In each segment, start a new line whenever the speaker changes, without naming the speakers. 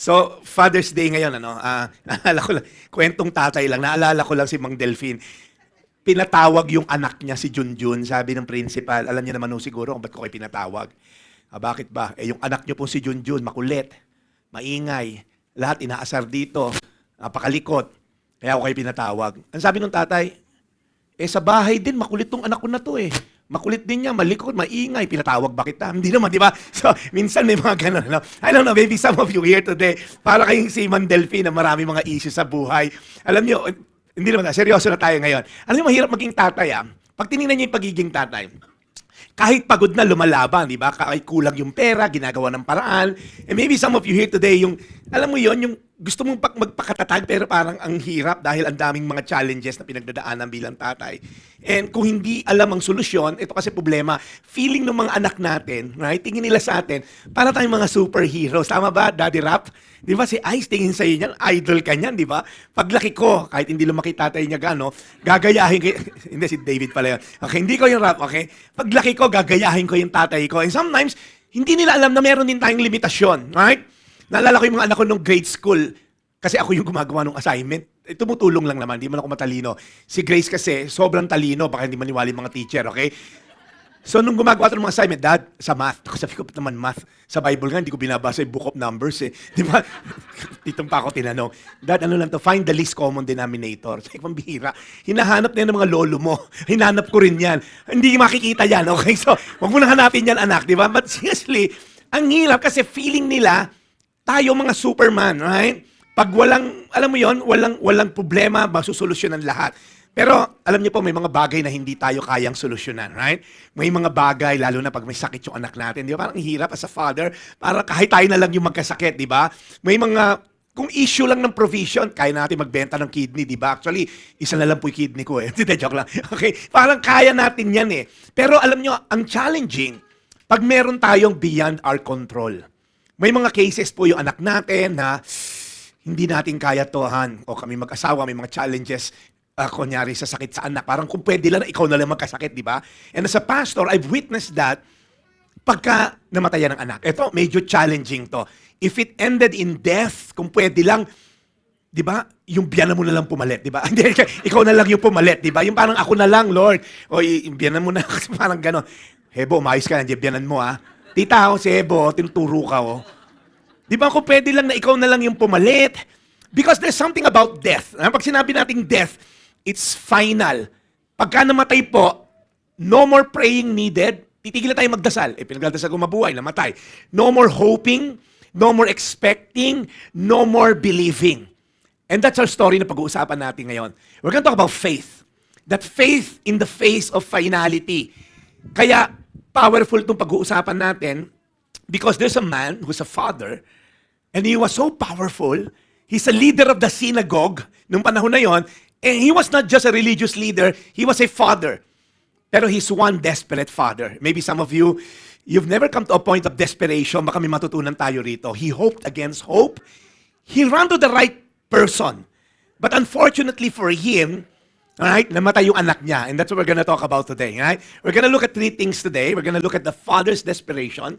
So, Father's Day ngayon, naalala ko lang, kwentong tatay lang, naalala ko lang si Mang Delphine. Pinatawag yung anak niya si Junjun, sabi ng principal, alam niya naman siguro kung ba't ko kayo pinatawag. Bakit ba? Yung anak niyo po si Junjun, makulit, maingay, lahat inaasar dito, napakalikot, kaya ako kayo pinatawag. Ang sabi ng tatay, sa bahay din, makulit tong anak ko na to eh. Makulit din niya, malikot, maingay, pinatawag ba kita? Hindi naman, di ba? So, minsan may mga ganun. No? I don't know, maybe some of you here today, para kayong si Man Delphine na marami mga issues sa buhay. Alam niyo, hindi naman, seryoso na tayo ngayon. Alam niyo, mahirap maging tatay, ah. Pag tinignan niyo yung pagiging tatay, kahit pagod na lumalaban, di ba? Kahit kulang yung pera, ginagawa ng paraan. And maybe some of you here today, yung, alam mo yon yung gusto mong magpakatatag pero parang ang hirap dahil ang daming mga challenges na pinagdadaanan bilang tatay. And kung hindi alam ang solusyon, ito kasi problema, feeling ng mga anak natin, right? Tingin nila sa atin, para tayong mga superheroes. Tama ba, Daddy Rap? Di ba si Ice tingin sa'yo niyan, idol ka niyan, di ba? Paglaki ko, kahit hindi lumaki tatay niya gano, gagayahin ko, hindi si David pala yun. Okay, hindi ko yung rap, okay? Paglaki ko, gagayahin ko yung tatay ko. And sometimes, hindi nila alam na meron din tayong limitasyon, right? Naalala ko yung mga anak ko nung grade school, kasi ako yung gumagawa ng assignment. Tumutulong lang naman, hindi man ako matalino. Si Grace kasi, sobrang talino, baka hindi maniwala yung mga teacher, okay? So, nung gumagawa ng mga assignment, Dad, sa math, sabi ko, naman math, sa Bible nga, hindi ko binabasa yung book of numbers eh. Di ba? Titong pa ako tinanong, Dad, ano lang to, find the least common denominator. Sabi ko, bihira. Hinahanap na yan ng mga lolo mo. Hinanap ko rin yan. Hindi makikita yan, okay? So, huwag mo na hanapin yan, anak, di ba? But seriously, ang hirap kasi feeling nila, tayo mga Superman, right? Pag walang, alam mo yon, walang problema, masusolusyonan lahat. Pero alam niyo po, may mga bagay na hindi tayo kayang solusyonan, right? May mga bagay, lalo na pag may sakit yung anak natin, di ba? Parang hirap as a father, para kahit tayo na lang yung magkasakit, di ba? May mga, kung issue lang ng provision, kaya natin magbenta ng kidney, di ba? Actually, isa na lang po yung kidney ko eh. Hindi, joke lang. Okay? Parang kaya natin yan eh. Pero alam niyo, ang challenging, pag meron tayong beyond our control. May mga cases po yung anak natin na hindi natin kaya tohan o kami mag-asawa, may mga challenges kunyari sa sakit sa anak. Parang kung pwede lang, ikaw na lang magkasakit, di ba? And as a pastor, I've witnessed that pagka namatayan ng anak. Ito, medyo challenging to. If it ended in death, kung pwede lang, di ba, yung biyanan mo na lang pumalit, di ba? Ikaw na lang yung pumalit, di ba? Yung parang ako na lang, Lord. O yung biyanan mo na, parang gano'n. Hebo, umayos ka na, biyanan mo ha. Tita, si Hebo, tinuturo ka, oh. Di ba kung pwede lang na ikaw na lang yung pumalit? Because there's something about death. Pag sinabi nating death, it's final. Pagka namatay po, no more praying needed. Titigil na tayo magdasal. Pinagdasal ko mabuhay, namatay. No more hoping, no more expecting, no more believing. And that's our story na pag-uusapan natin ngayon. We're going to talk about faith. That faith in the face of finality. Kaya powerful itong pag-uusapan natin because there's a man who's a father and he was so powerful. He's a leader of the synagogue nung panahon na yon. And he was not just a religious leader, he was a father. Pero he's one desperate father. Maybe some of you, you've never come to a point of desperation. Baka may matutunan tayo rito. He hoped against hope. He ran to the right person. But unfortunately for him, alright, namatay yung anak niya. And that's what we're gonna talk about today. Right? We're gonna look at three things today. We're gonna look at the father's desperation.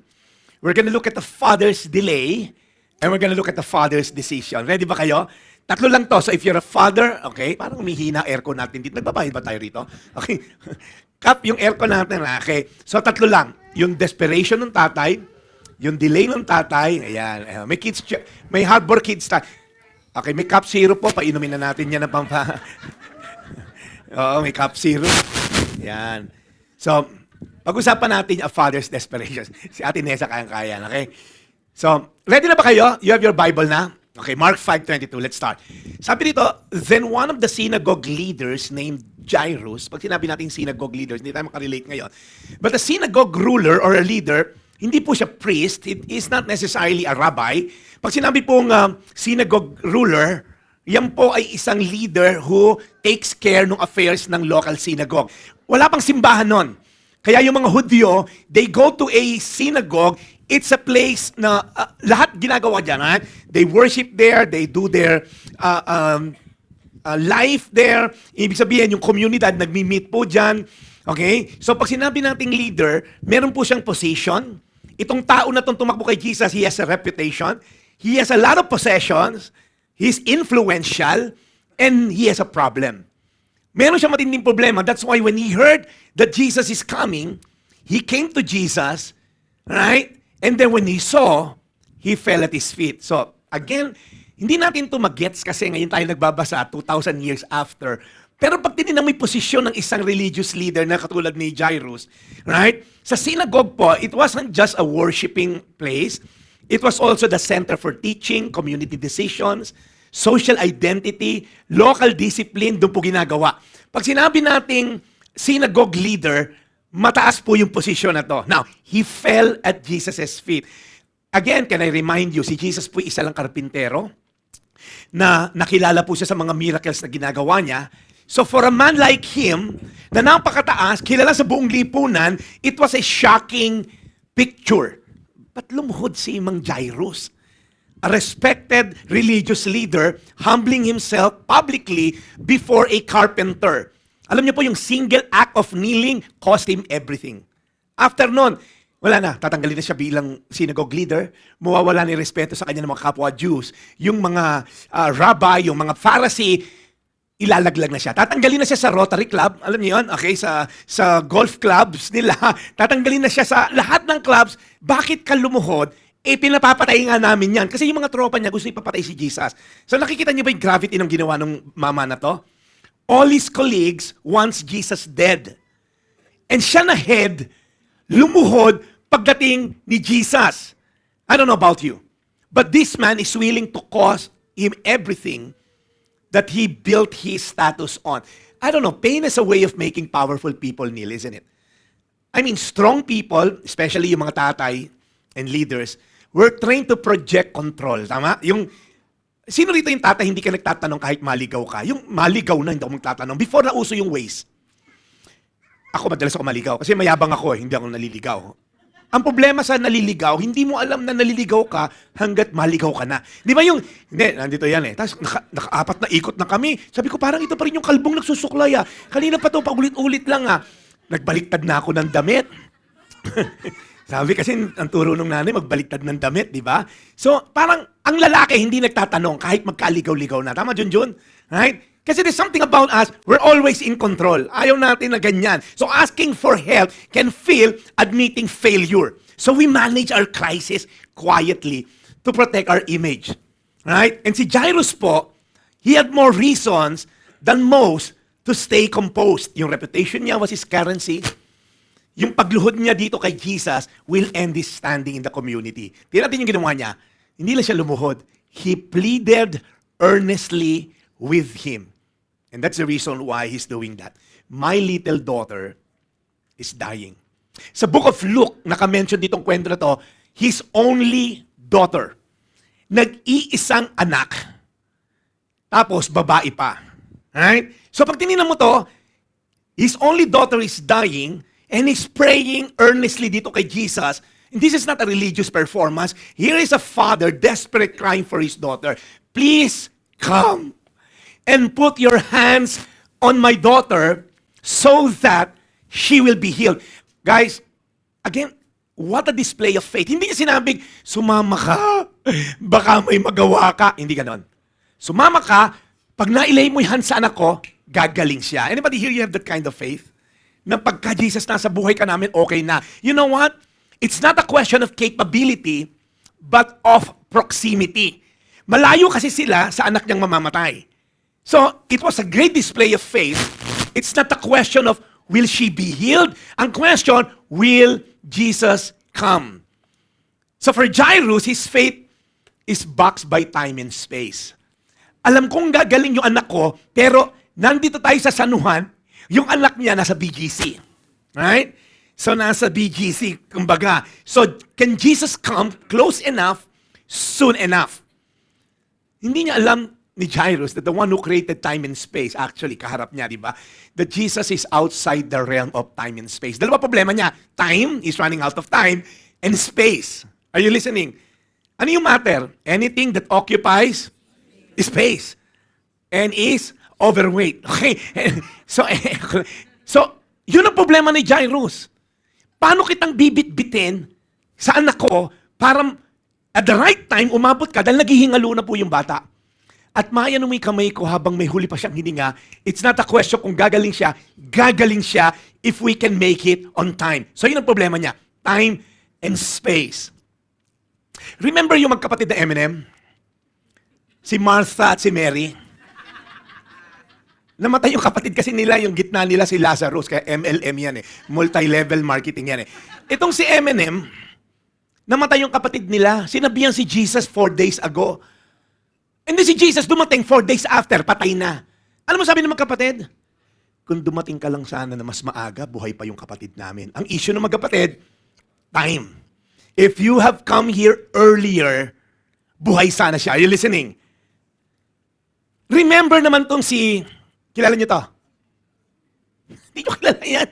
We're gonna look at the father's delay. And we're gonna look at the father's decision. Ready ba kayo? Tatlo lang to. So if you're a father, okay, parang umihina aircon natin dito. Nagbabayad ba tayo rito? Okay. Kap, yung aircon natin, okay. So tatlo lang. Yung desperation ng tatay, yung delay ng tatay, ayan. May kids, may hardball kids tayo. Okay, may cup syrup po. Painumin na natin yan ng pampa. Oo, may cup syrup. Ayan. So, pag-usapan natin yung father's desperation. Si Ate Nessa kayang-kaya, okay? So, ready na ba kayo? You have your Bible na? Okay, Mark 5:22. Let's start. Sabi dito, then one of the synagogue leaders named Jairus, pag sinabi natin synagogue leaders, hindi tayo makarelate ngayon. But a synagogue ruler or a leader, hindi po siya priest, it is not necessarily a rabbi. Pag sinabi pong synagogue ruler, yan po ay isang leader who takes care ng affairs ng local synagogue. Wala pang simbahan nun. Kaya yung mga Hudyo, they go to a synagogue. It's a place na lahat ginagawa dyan. Right? They worship there, they do their life there. Ibig sabihin, yung komunidad, nagmi-meet po dyan. Okay? So pag sinabi nating leader, meron po siyang position. Itong tao na itong tumakbo kay Jesus, he has a reputation. He has a lot of possessions, he's influential, and he has a problem. Meron siya matinding problema. That's why when he heard that Jesus is coming, he came to Jesus, right? And then when he saw, he fell at his feet. So, again, hindi natin to mag-gets kasi ngayon tayo nagbabasa 2,000 years after. Pero pag tinignan mo yung posisyon ng isang religious leader na katulad ni Jairus, right? Sa synagogue po, it wasn't just a worshiping place. It was also the center for teaching, community decisions, social identity, local discipline, doon po ginagawa. Pag sinabi nating synagogue leader, mataas po yung posisyon na to. Now, he fell at Jesus' feet. Again, can I remind you, si Jesus po isa lang karpintero na nakilala po siya sa mga miracles na ginagawa niya. So for a man like him, na napakataas, kilala sa buong lipunan, it was a shocking picture. Ba't lumuhod si Mang Jairus? A respected religious leader humbling himself publicly before a carpenter. Alam niyo po, yung single act of kneeling cost him everything. After nun, wala na, tatanggalin na siya bilang synagogue leader, mawawala ni respeto sa kanya ng mga kapwa Jews. Yung mga rabbi, yung mga Pharisee, ilalaglag na siya. Tatanggalin na siya sa Rotary Club, alam niyo yun, okay, sa golf clubs nila, tatanggalin na siya sa lahat ng clubs. Bakit ka lumuhod? Pinapapatay nga namin yan. Kasi yung mga tropa niya gusto ipapatay si Jesus. So nakikita niyo ba yung gravity ng ginawa ng mama na to? All his colleagues wants Jesus dead. And siya na head, lumuhod pagdating ni Jesus. I don't know about you, but this man is willing to cost him everything that he built his status on. I don't know, pain is a way of making powerful people kneel, isn't it? I mean, strong people, especially yung mga tatay and leaders, were trained to project control. Tama? Sino rito yung tatay, hindi ka nagtatanong kahit maligaw ka? Yung maligaw na, hindi ako magtatanong. Before na uso yung ways. Ako madalas ako maligaw kasi mayabang ako, hindi ako naliligaw. Ang problema sa naliligaw, hindi mo alam na naliligaw ka hanggat maligaw ka na. Di ba hindi, nandito yan eh. Tapos naka-apat na ikot na kami. Sabi ko, parang ito pa rin yung kalbong nagsusuklay ah. Kanina pa to, paulit-ulit lang ah. Nagbaliktad na ako ng damit. Sabi kasi, ang turo ng nanay, magbaliktad ng damit, di ba? So, parang ang lalaki hindi nagtatanong kahit magkaligaw-ligaw na. Tama, Junjun? Right? Kasi there's something about us, we're always in control. Ayaw natin na ganyan. So asking for help can feel admitting failure. So we manage our crisis quietly to protect our image. Right? And si Jairus po, he had more reasons than most to stay composed. Yung reputation niya was his currency. Yung pagluhod niya dito kay Jesus will end his standing in the community. Tingnan natin yung ginawa niya. Hindi lang siya lumuhod. He pleaded earnestly with him. And that's the reason why he's doing that. My little daughter is dying. Sa book of Luke, naka-mention ditong kwento na to, his only daughter. Nag-iisang anak. Tapos, babae pa. Right? So, pag tinignan mo to, his only daughter is dying, and he's praying earnestly dito kay Jesus. And this is not a religious performance. Here is a father desperate crying for his daughter. Please come and put your hands on my daughter so that she will be healed. Guys, again, what a display of faith. Hindi niya sinabing, sumama ka, baka may magawa ka. Hindi ganon. Sumama ka, pag nailay mo yung hands sa anak ko, gagaling siya. Anybody here, you have that kind of faith? Na pagka Jesus nasa buhay ka namin, okay na. You know what? It's not a question of capability, but of proximity. Malayo kasi sila sa anak niyang mamamatay. So, it was a great display of faith. It's not a question of, will she be healed? Ang question, will Jesus come? So for Jairus, his faith is boxed by time and space. Alam kong gagaling yung anak ko, pero nandito tayo sa Sanuhan, yung anak niya nasa BGC. Right? So nasa BGC, kumbaga. So, can Jesus come close enough, soon enough? Hindi niya alam ni Jairus that the one who created time and space, actually, kaharap niya, di ba? That Jesus is outside the realm of time and space. Dalawa problema niya. Time, he's running out of time, and space. Are you listening? Ano yung matter? Anything that occupies space and is overweight. Okay? So, yun ang problema ni Jairus. Paano kitang bibit-bitin sa anak ko para At the right time, umabot ka dahil naghihingalo na po yung bata. At mayan mo yung kamay ko habang may huli pa siyang hininga. It's not a question kung gagaling siya if we can make it on time. So yun ang problema niya, time and space. Remember yung magkapatid na Eminem? Si Martha at si Mary? Namatay yung kapatid kasi nila, yung gitna nila si Lazarus, kaya MLM yan eh. Multi-level marketing yan eh. Itong si Eminem, namatay yung kapatid nila. Sinabihan si Jesus 4 days ago. And then si Jesus dumating 4 days after, patay na. Alam mo sabi ng mga kapatid? Kung dumating ka lang sana na mas maaga, buhay pa yung kapatid namin. Ang issue ng mga kapatid, time. If you have come here earlier, buhay sana siya. Are you listening? Remember naman tong si... Kilala niyo to? Hindi ko kilala yan.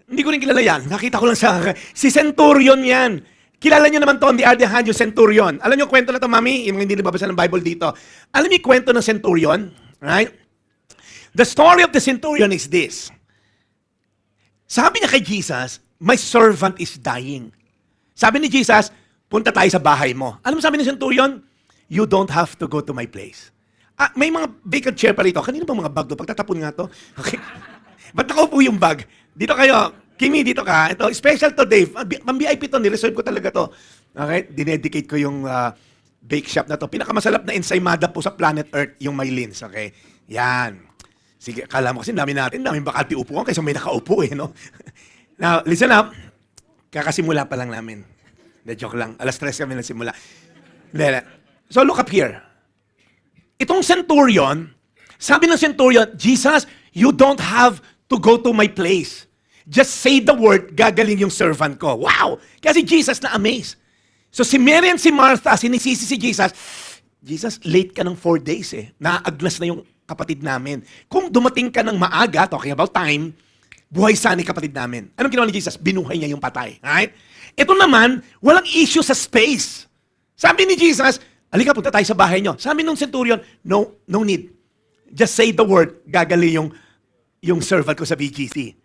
Hindi ko rin kilala yan. Nakita ko lang sa... Si Centurion yan. Kilala niyo naman to, on the other hand, yung Centurion. Alam niyo kwento na to, Mami? Yung hindi nababasa ng Bible dito. Alam niyo kwento ng Centurion? Right? The story of the Centurion is this. Sabi niya kay Jesus, my servant is dying. Sabi ni Jesus, punta tayo sa bahay mo. Alam mo sabi ni Centurion? You don't have to go to my place. May mga vacant chair pa rito. Kanina ba mga bag to? Pagtatapon nga to. Okay. Ba't nakaupo yung bag? Dito kayo. Kimi, dito ka. Ito, special to, Dave. Pang-VIP to. Nireserve ko talaga to. Okay? Dinedicate ko yung bake shop na to. Pinakamasalap na ensaymada po sa planet Earth, yung Maylins. Okay? Yan. Sige, kala mo kasi dami natin. Daming bakati upuan kaysa may nakaupo eh, no? Now, listen up. Kakasimula pa lang namin. De, joke lang. 3:00 kami nagsimula. So, look up here. Itong centurion, sabi ng centurion, Jesus, you don't have to go to my place. Just say the word, gagaling yung servant ko. Wow! Kasi Jesus na-amaze. So si Mary and si Martha, sinisisi si Jesus, Jesus, late ka ng 4 days eh. Naagnas na yung kapatid namin. Kung dumating ka ng maaga, talking about time, buhay sana yung kapatid namin. Anong ginawa ni Jesus? Binuhay niya yung patay. Right? Ito naman, walang issue sa space. Sabi ni Jesus, halika, punta tayo sa bahay nyo. Sabi nung centurion, no need. Just say the word, gagali yung servant ko sa BGC.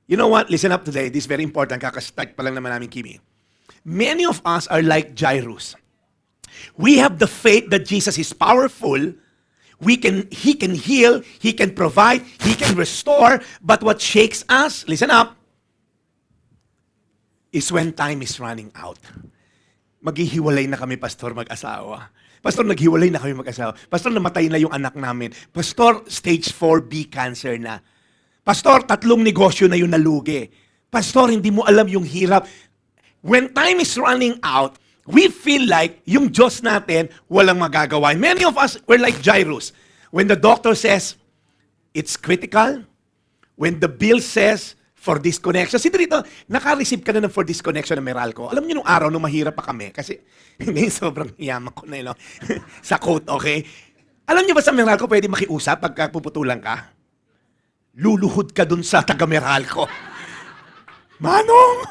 You know what? Listen up today. This is very important. Kakastart pa lang naman namin, Kimi. Many of us are like Jairus. We have the faith that Jesus is powerful. He can heal, He can provide, He can restore. But what shakes us, listen up, is when time is running out. Maghihiwalay na kami, Pastor, mag-asawa. Pastor, naghiwalay na kami mag-asawa. Pastor, namatay na yung anak namin. Pastor, stage 4B cancer na. Pastor, 3 negosyo na yung nalugi. Pastor, hindi mo alam yung hirap. When time is running out, we feel like yung Diyos natin walang magagawa. Many of us were like Jairus. When the doctor says, it's critical, when the bill says, for disconnection. Sino dito, naka-receive ka na ng for disconnection ng Meralco. Alam niyo nung araw, nung mahirap pa kami, kasi ngayon sobrang yaman ko na, sa quote, okay? Alam niyo ba sa Meralco, pwede makiusap pagka puputulan ka? Luluhod ka dun sa taga-Meralco. Manong!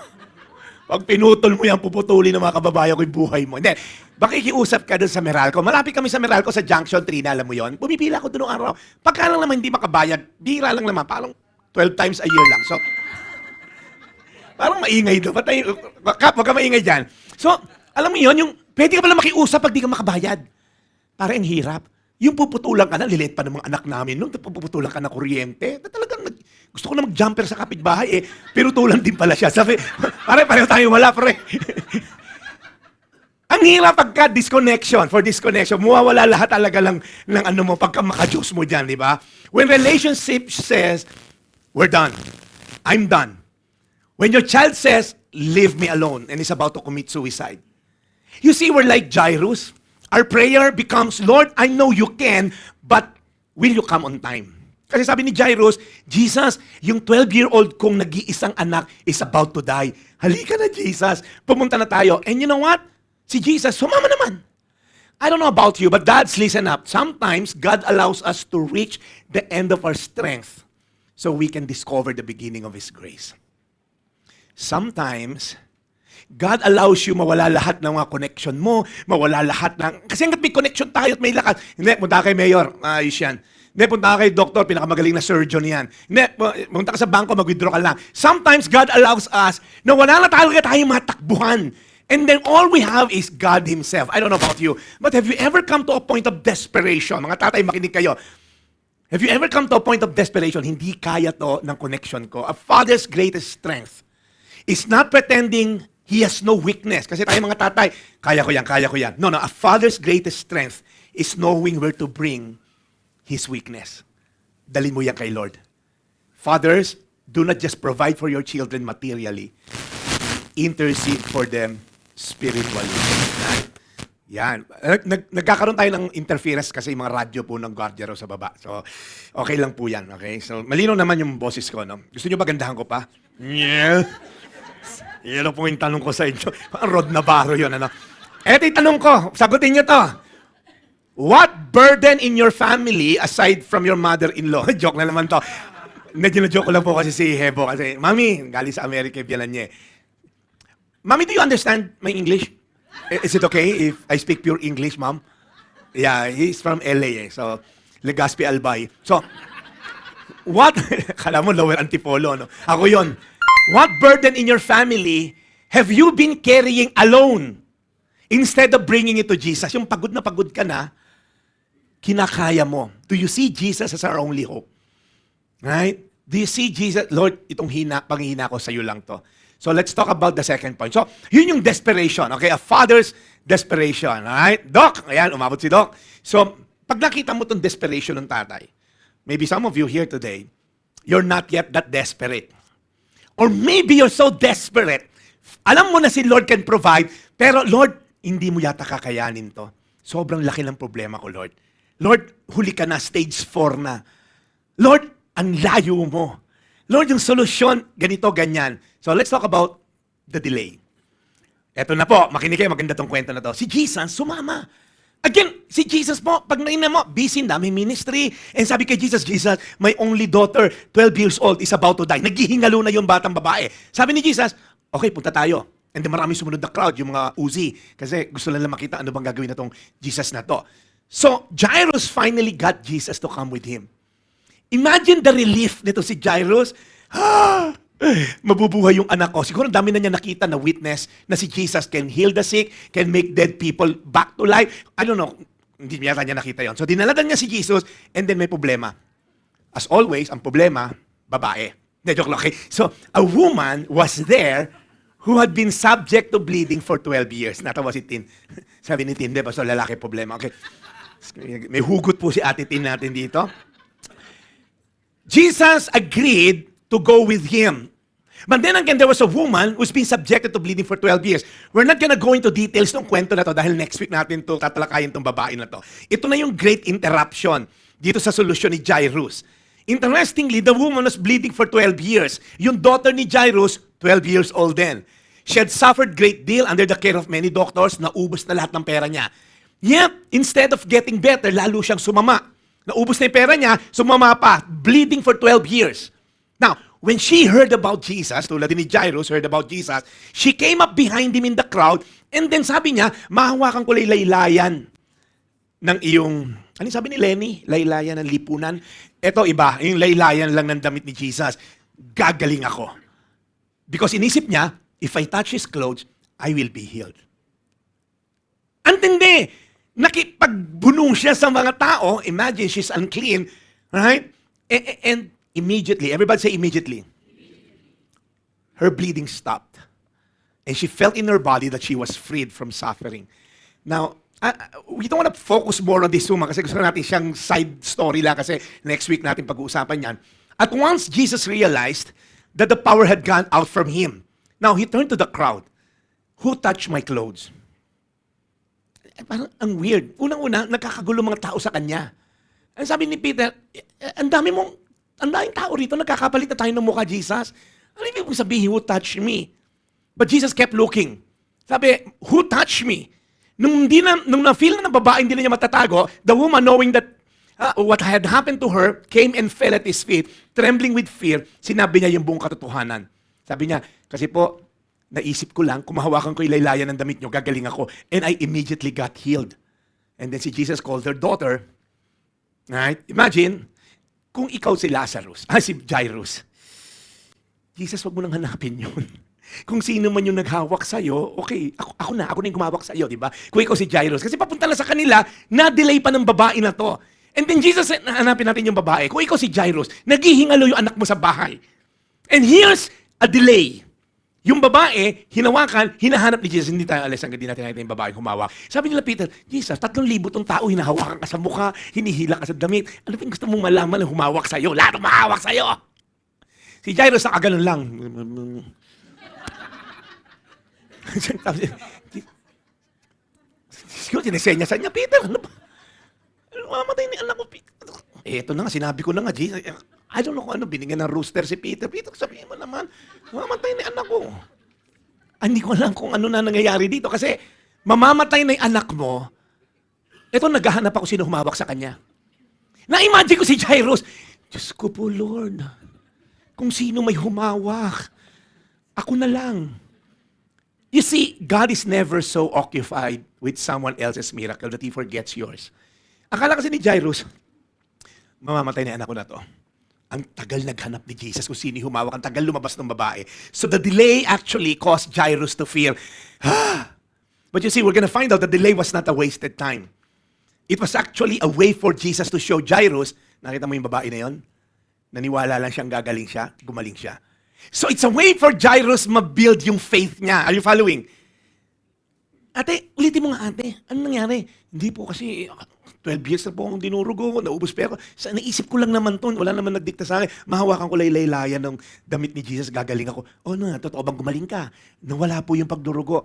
Pag pinutol mo yan, puputulin ng mga kababayan ko yung buhay mo. Hindi, makikiusap ka dun sa Meralco. Malapit kami sa Meralco sa Junction 3 na, alam mo yon. Pumipila ko dun nung araw. Pagka lang naman hindi makabayad, bira lang naman, parang 12 times a year lang. So, parang maingay doon. Kap, wag ka maingay dyan. So, alam mo yun, yung pwede ka pala makiusap pag di ka makabayad. Para ang hirap. Yung puputulan ka na, lilit pa ng mga anak namin. Nung puputulan ka na kuryente, na talagang gusto ko na mag-jumper sa kapitbahay eh. Pero tulan din pala siya. Sabi, pareho tayo wala, pare. Ang hirap pagka disconnection, for disconnection, mawawala lahat talaga lang ng ano mo, pagka maka-Diyos mo dyan, di ba? When relationship says, we're done. I'm done. When your child says, leave me alone, and is about to commit suicide. You see, we're like Jairus. Our prayer becomes, Lord, I know you can, but will you come on time? Kasi sabi ni Jairus, Jesus, yung 12-year-old kong nag-iisang anak is about to die. Halika na, Jesus. Pumunta na tayo. And you know what? Si Jesus, sumama naman. I don't know about you, but dads, listen up. Sometimes, God allows us to reach the end of our strength so we can discover the beginning of His grace. Sometimes, God allows you mawala lahat ng mga connection mo, mawala lahat ng... Kasi hanggat may connection tayo at may lakas. Hindi, punta kay Mayor, ayos yan. Hindi, punta kay Doktor, pinakamagaling na surgeon yan. Hindi, punta ka sa bangko, mag-withdraw ka lang. Sometimes, God allows us na wala na talaga tayong matakbuhan. And then all we have is God Himself. I don't know about you, but have you ever come to a point of desperation? Mga tatay, makinig kayo. Have you ever come to a point of desperation? Hindi kaya to ng connection ko. A father's greatest strength is not pretending he has no weakness. Kasi tayo mga tatay, kaya ko yan, kaya ko yan. No, a father's greatest strength is knowing where to bring his weakness. Dalhin mo yan kay Lord. Fathers, do not just provide for your children materially. Intercede for them spiritually. Yan. Nagkakaroon tayo ng interference kasi yung mga radyo po ng guardia raw sa baba. So, okay lang po yan. Okay? So, malinaw naman yung boses ko. No? Gusto nyo ba gandahan ko pa? Yeah. Yan po yung tanong ko sa inyo. Ang Rod Navarro yun. Ano? Eto yung tanong ko. Sagutin nyo to. What burden in your family aside from your mother-in-law? Joke na naman to. Medyo na-joke ko lang po kasi si Hebo. Kasi, Mami, galing sa Amerika, biyalan niya. Mami, do you understand my English? Is it okay if I speak pure English, Mom? Yeah, he's from LA. So, Legazpi Albay. So, what? Kala mo, lower antipolo, no? Ako yon. What burden in your family have you been carrying alone instead of bringing it to Jesus? Yung pagod na pagod ka na, kinakaya mo. Do you see Jesus as our only hope? Right? Do you see Jesus? Lord, itong panghihina ko sa'yo lang to. So let's talk about the second point. So, yun yung desperation. Okay, a father's desperation. Alright? Doc, ayan, umabot si Doc. So, pag nakita mo itong desperation ng tatay, maybe some of you here today, you're not yet that desperate. Or maybe you're so desperate. Alam mo na si Lord can provide, pero Lord, hindi mo yata kakayanin to. Sobrang laki ng problema ko, Lord. Lord, huli ka na, stage 4 na. Lord, ang layo mo. Lord, yung solusyon, ganito, ganyan. So let's talk about the delay. Eto na po, makinig kayo, maganda tong kwento na to. Si Jesus, sumama. Again, si Jesus po, pag naina mo, busy na, may ministry. And sabi kay Jesus, Jesus, my only daughter, 12 years old, is about to die. Naghihingalo na yung batang babae. Sabi ni Jesus, okay, punta tayo. And then maraming sumunod na crowd, yung mga Uzi. Kasi gusto lang makita ano bang gagawin na tong Jesus na to. So, Jairus finally got Jesus to come with him. Imagine the relief nito si Jairus. Mabubuhay yung anak ko. Siguro dami na niya nakita na witness na si Jesus can heal the sick, can make dead people back to life. I don't know. Hindi niya nakita yon. So dinaladan niya si Jesus and then may problema. As always, ang problema, babae. Joke lang, okay? So a woman was there who had been subject to bleeding for 12 years. Natawa si Tin. Sabi ni Tin, diba? So lalaki problema. Okay. May hugot po si Ate Tin natin dito. Jesus agreed to go with him. But then again, there was a woman who's been subjected to bleeding for 12 years. We're not gonna go into details ng kwento na to dahil next week natin to tatalakayin tong babae na to. Ito na yung great interruption dito sa solusyon ni Jairus. Interestingly, the woman was bleeding for 12 years. Yung daughter ni Jairus, 12 years old then. She had suffered great deal under the care of many doctors. Naubos na lahat ng pera niya. Yet, instead of getting better, lalo siyang sumama. Naubos na yung pera niya, sumama pa, bleeding for 12 years. Now, when she heard about Jesus, tulad ni Jairus heard about Jesus, she came up behind him in the crowd, and then sabi niya, mahawakan ko laylayan ng iyong, ano sabi ni Lenny? Laylayan ng lipunan. Ito iba, yung laylayan lang ng damit ni Jesus. Gagaling ako. Because inisip niya, if I touch his clothes, I will be healed. Antindi! Nakipagbunong siya sa mga tao. Imagine, she's unclean. Right? And immediately, everybody say immediately. Her bleeding stopped. And she felt in her body that she was freed from suffering. Now, we don't want to focus more on this woman kasi gusto natin siyang side story lang kasi next week natin pag-uusapan yan. At once Jesus realized that the power had gone out from him. Now, he turned to the crowd. Who touched my clothes? Parang ang weird. Unang-una, nagkakagulo mga tao sa kanya. Ang sabi ni Peter, ang daming tao rito, nagkakapalit na tayo ng mukha, Jesus. Ano ibig mong sabihin, who touched me? But Jesus kept looking. Sabi, who touched me? Nung na-feel na ng babae, hindi na niya matatago, the woman, knowing that what had happened to her, came and fell at his feet, trembling with fear, sinabi niya yung buong katotohanan. Sabi niya, kasi po, naisip ko lang, kung mahawakan ko yung laylayan ng damit niyo, gagaling ako. And I immediately got healed. And then si Jesus called her daughter. Right? Imagine, kung ikaw si Lazarus, si Jairus. Jesus, wag mo nang hanapin yun. Kung sino man yung naghawak sa'yo, okay, ako na yung gumawak sa'yo, di ba? Kung ikaw si Jairus. Kasi papunta na sa kanila, na-delay pa ng babae na to. And then Jesus, hanapin natin yung babae. Kung ikaw si Jairus, naghihingalo yung anak mo sa bahay. And here's a delay. Yung babae, hinawakan, hinahanap ni Jesus. Hindi tayo alis hanggang di natin nakita yung babae humawak. Sabi nila, Peter, Jesus, 3,000 tong tao, hinahawakan ka sa mukha, hinihila ka sa damit. Ano ba yung gusto mong malaman na humawak sa'yo? Lahat humahawak sa'yo. Si Jairus, nakaganon lang. Siguro, sinesenya sa niya, Peter, ano ba? Mamatay ni anak ko, Peter. Eto na nga, sinabi ko na nga, Jesus. I don't know kung ano, binigyan ng rooster si Peter. Peter, sabihin mo naman, mamatay ni anak ko. Hindi ko alam kung ano na nangyayari dito kasi mamamatay na yung anak mo, eto, naghahanap ako sino humawak sa kanya. Na-imagine ko si Jairus, Diyos ko po, Lord, kung sino may humawak, ako na lang. You see, God is never so occupied with someone else's miracle that He forgets yours. Akala kasi ni Jairus, mamamatay na anak ko na to. Ang tagal naghanap ni Jesus kung sino humawak, ang tagal lumabas ng babae. So the delay actually caused Jairus to fear. But you see, we're gonna find out the delay was not a wasted time. It was actually a way for Jesus to show Jairus, nakita mo yung babae na yon? Naniwala lang siyang gagaling siya, gumaling siya. So it's a way for Jairus ma-build yung faith niya. Are you following? Ate, ulitin mo nga ate. Ano nangyari? Hindi po kasi 12 years na po akong dinurugo. Naubos pa ako. Naisip ko lang naman to. Wala naman nagdikta sa akin. Mahawakan ko laylayan ng damit ni Jesus. Gagaling ako. Oh no, totoo bang gumaling ka? Nawala po yung pagdurugo.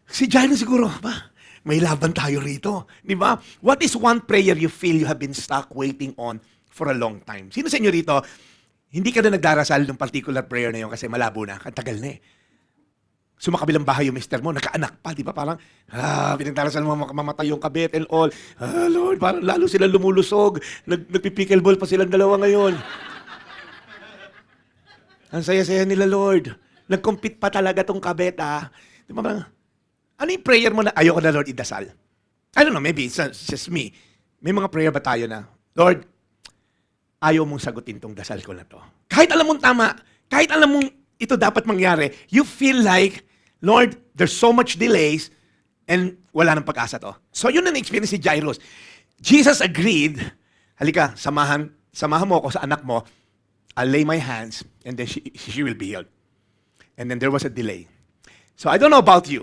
Si Jairus siguro, ba? May laban tayo rito. Di ba? What is one prayer you feel you have been stuck waiting on for a long time? Sino sa inyo rito, hindi ka na nagdarasal ng particular prayer na yun kasi malabo na. Ang tagal na eh. Sumakabilang bahay yung mister mo, nakaanak pa, di ba? Parang, pinagdarasal mo mamatay yung kabit and all. Lord, parang lalo sila lumulusog. Nagpipickleball pa silang dalawa ngayon. Ang saya-saya nila, Lord. Nag-compete pa talaga tong kabit, Di ba parang, ano yung prayer mo na ayoko na, Lord, idasal? I don't know, maybe it's just me. May mga prayer ba tayo na, Lord, ayaw mong sagutin tong dasal ko na to. Kahit alam mong tama, kahit alam mong ito dapat mangyari, you feel like, Lord, there's so much delays and wala nang pag-asa to. So yun ang experience si Jairus. Jesus agreed, halika, samahan mo ako sa anak mo, I'll lay my hands and then she will be healed. And then there was a delay. So I don't know about you,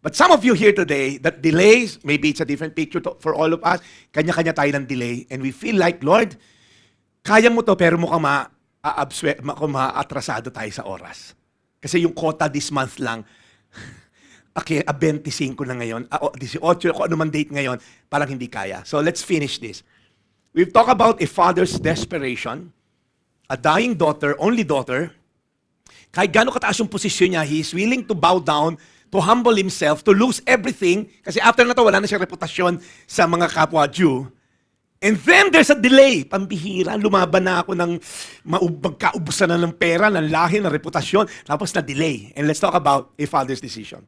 but some of you here today, that delays, maybe it's a different picture for all of us, kanya-kanya tayo ng delay, and we feel like, Lord, kaya mo to pero mukhang ma-atrasado tayo sa oras. Kasi yung quota this month lang, okay, 25 na ngayon, 18, kung ano man date ngayon, parang hindi kaya. So let's finish this. We've talked about a father's desperation, a dying daughter, only daughter. Kahit gano'ng kataas yung posisyon niya, he is willing to bow down, to humble himself, to lose everything, kasi after na to, wala na siyang reputasyon sa mga kapwa Jew. And then there's a delay. Pambihira, lumaban na ako ng magkaubusan na ng pera, ng lahi, ng reputasyon, tapos na delay. And let's talk about a father's decision.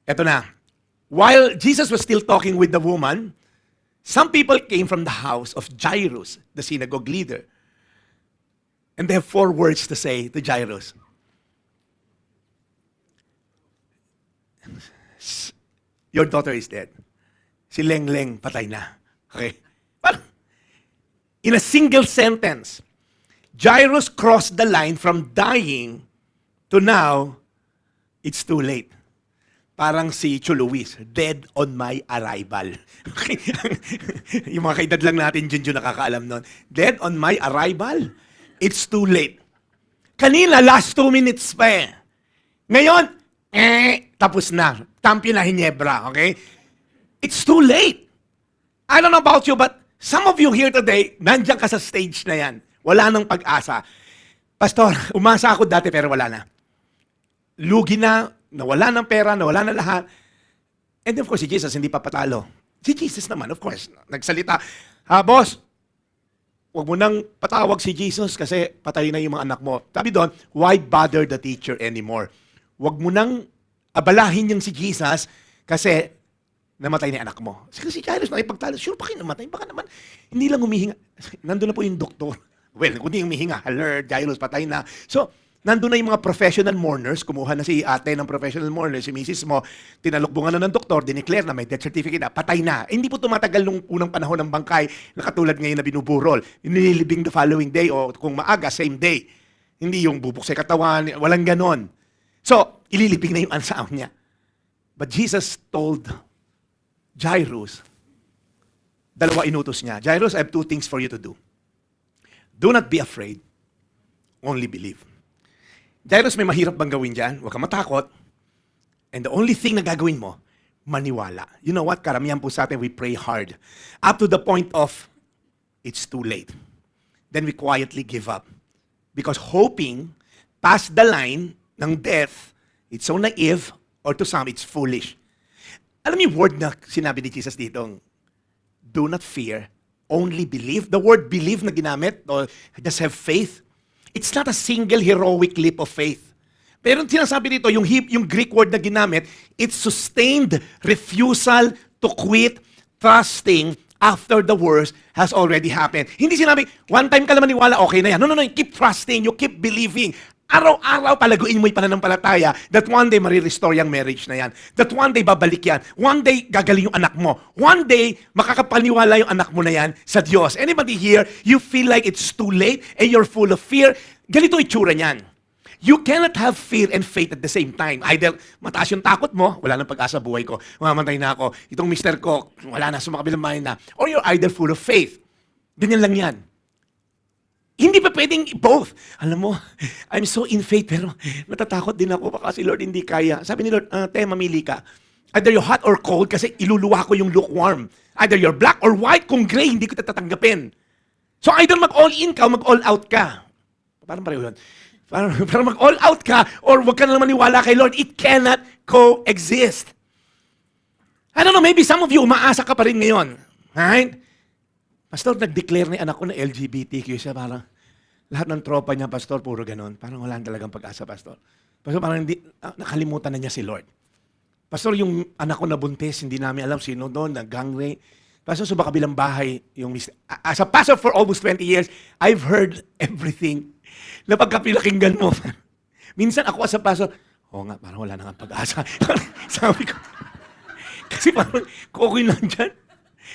Eto na. While Jesus was still talking with the woman, some people came from the house of Jairus, the synagogue leader. And they have 4 words to say to Jairus. Your daughter is dead. Si Leng-Leng, patay na. Okay? In a single sentence, Jairus crossed the line from dying to now, it's too late. Parang si Chuluwis, dead on my arrival. Okay? Yung mga kaedad lang natin, Junjun, nakakaalam nun. Dead on my arrival, it's too late. Kanina, last 2 minutes pa eh. Ngayon, tapos na. Tampi na Hinebra, okay? It's too late. I don't know about you, but some of you here today, nandiyan ka sa stage na yan. Wala nang pag-asa. Pastor, umasa ako dati pero wala na. Lugi na, nawala ng pera, nawala na lahat. And of course, si Jesus hindi pa patalo. Si Jesus naman, of course, nagsalita, boss, huwag mo nang patawag si Jesus kasi patay na yung mga anak mo. Sabi doon, why bother the teacher anymore? Huwag mo nang abalahin yung si Jesus kasi namatay na anak mo. Kasi si Jairus nakipagtalo, sure pa kayo namatay, baka naman, hindi lang humihinga. Nandun na po yung doktor. Well, kundi humihinga, alert, Jairus, patay na. So, Nandun na yung mga professional mourners, kumuha na si ate ng professional mourner, si misis mo, tinalukbungan na ng doktor, dineclare na may death certificate na, patay na. Hindi po tumatagal nung unang panahon ng bangkay na katulad ngayon na binuburol. Nililibing the following day o kung maaga, same day. Hindi yung bubuk sa katawan, walang ganon. So, ililibing na yung ansaon niya. But Jesus told Jairus, dalawa inutos niya, Jairus, I have two things for you to do. Do not be afraid, only believe. Jairus, may mahirap bang gawin dyan? Huwag kang matakot. And the only thing na gagawin mo, maniwala. You know what? Karamihan po sa atin, we pray hard. Up to the point of, it's too late. Then we quietly give up. Because hoping, past the line ng death, it's so naive, or to some, it's foolish. Alam niyo yung word na sinabi ni Jesus dito, do not fear, only believe. The word believe na ginamit, or just have faith, it's not a single heroic leap of faith. Pero sinasabi dito, yung Greek word na ginamit, it's sustained refusal to quit trusting after the worst has already happened. Hindi sinabi, one time ka lang maniwala, okay na yan. No, keep trusting, you keep believing. Araw-araw palaguin mo yung pananampalataya that one day marirestore yung marriage na yan. That one day babalik yan. One day gagaling yung anak mo. One day makakapaniwala yung anak mo na yan sa Diyos. Anybody here, you feel like it's too late and you're full of fear? Ganito itsura niyan. You cannot have fear and faith at the same time. Either mataas yung takot mo, wala nang pag-asa buhay ko, mamamatay na ako, itong mister ko, wala na, sumakabilang bahay na. Or you're either full of faith. Ganyan lang yan. Hindi pa pwedeng both. Alam mo, I'm so in faith, pero natatakot din ako. Baka si Lord hindi kaya. Sabi ni Lord, mamili ka. Either you're hot or cold kasi iluluwa ko yung lukewarm. Either you're black or white. Kung gray, hindi ko tatanggapin. So either mag-all in ka o mag-all out ka. Parang pareho yun. Parang mag-all out ka or wag ka na maniwala kay Lord. It cannot coexist. I don't know, maybe some of you, umaasa ka pa rin ngayon. Right? Pastor, nag-declare ni anak ko na LGBTQ siya. Parang lahat ng tropa niya, Pastor, puro ganon. Parang wala talagang pag-asa, Pastor. Pastor, parang nakalimutan na niya si Lord. Pastor, yung anak ko na buntis, hindi namin alam sino doon, nag-gang rape. Pastor, sa kabilang bahay, as a pastor for almost 20 years, I've heard everything na pagkapilakinggan mo. Minsan ako as a pastor, nga, parang wala na nga pag-asa. Sabi ko, kasi parang kukoy lang dyan.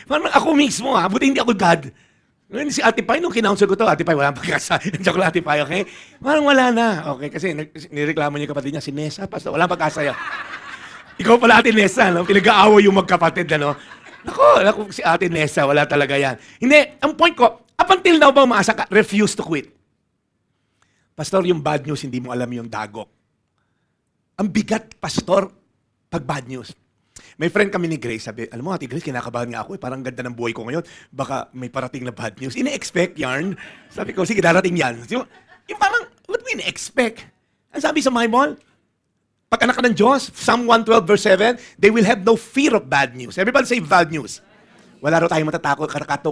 Parang ako mismo buti hindi ako God. Si Ate Pai, nung kinounsel ko to, Ate Pai, wala pag-asa. Nandiyan ko lang, Ate Pai, okay? Parang wala na. Okay, kasi nireklamo niya kapatid niya, si Nessa, Pastor, wala pag-asa yan. Ikaw pala, Ate Nessa, no? Pinag-aaway yung magkapatid, ano? Naku, si Ate Nessa, wala talaga yan. Hindi, ang point ko, up until now ba umaasa ka, refuse to quit. Pastor, yung bad news, hindi mo alam yung dagok. Ang bigat, Pastor, pag bad news. May friend kami ni Grace, sabi, alam mo, Ate Grace, kinakabahan nga ako, parang ganda ng buhay ko ngayon, baka may parating na bad news. Ine-expect yarn. Sabi ko, sige, darating yan. Yung parang, what do you ine-expect? Ang sabi sa Bible, pag anak ka ng Diyos, Psalm 112 verse 7, they will have no fear of bad news. Everybody say bad news. Wala raw tayong matatakot,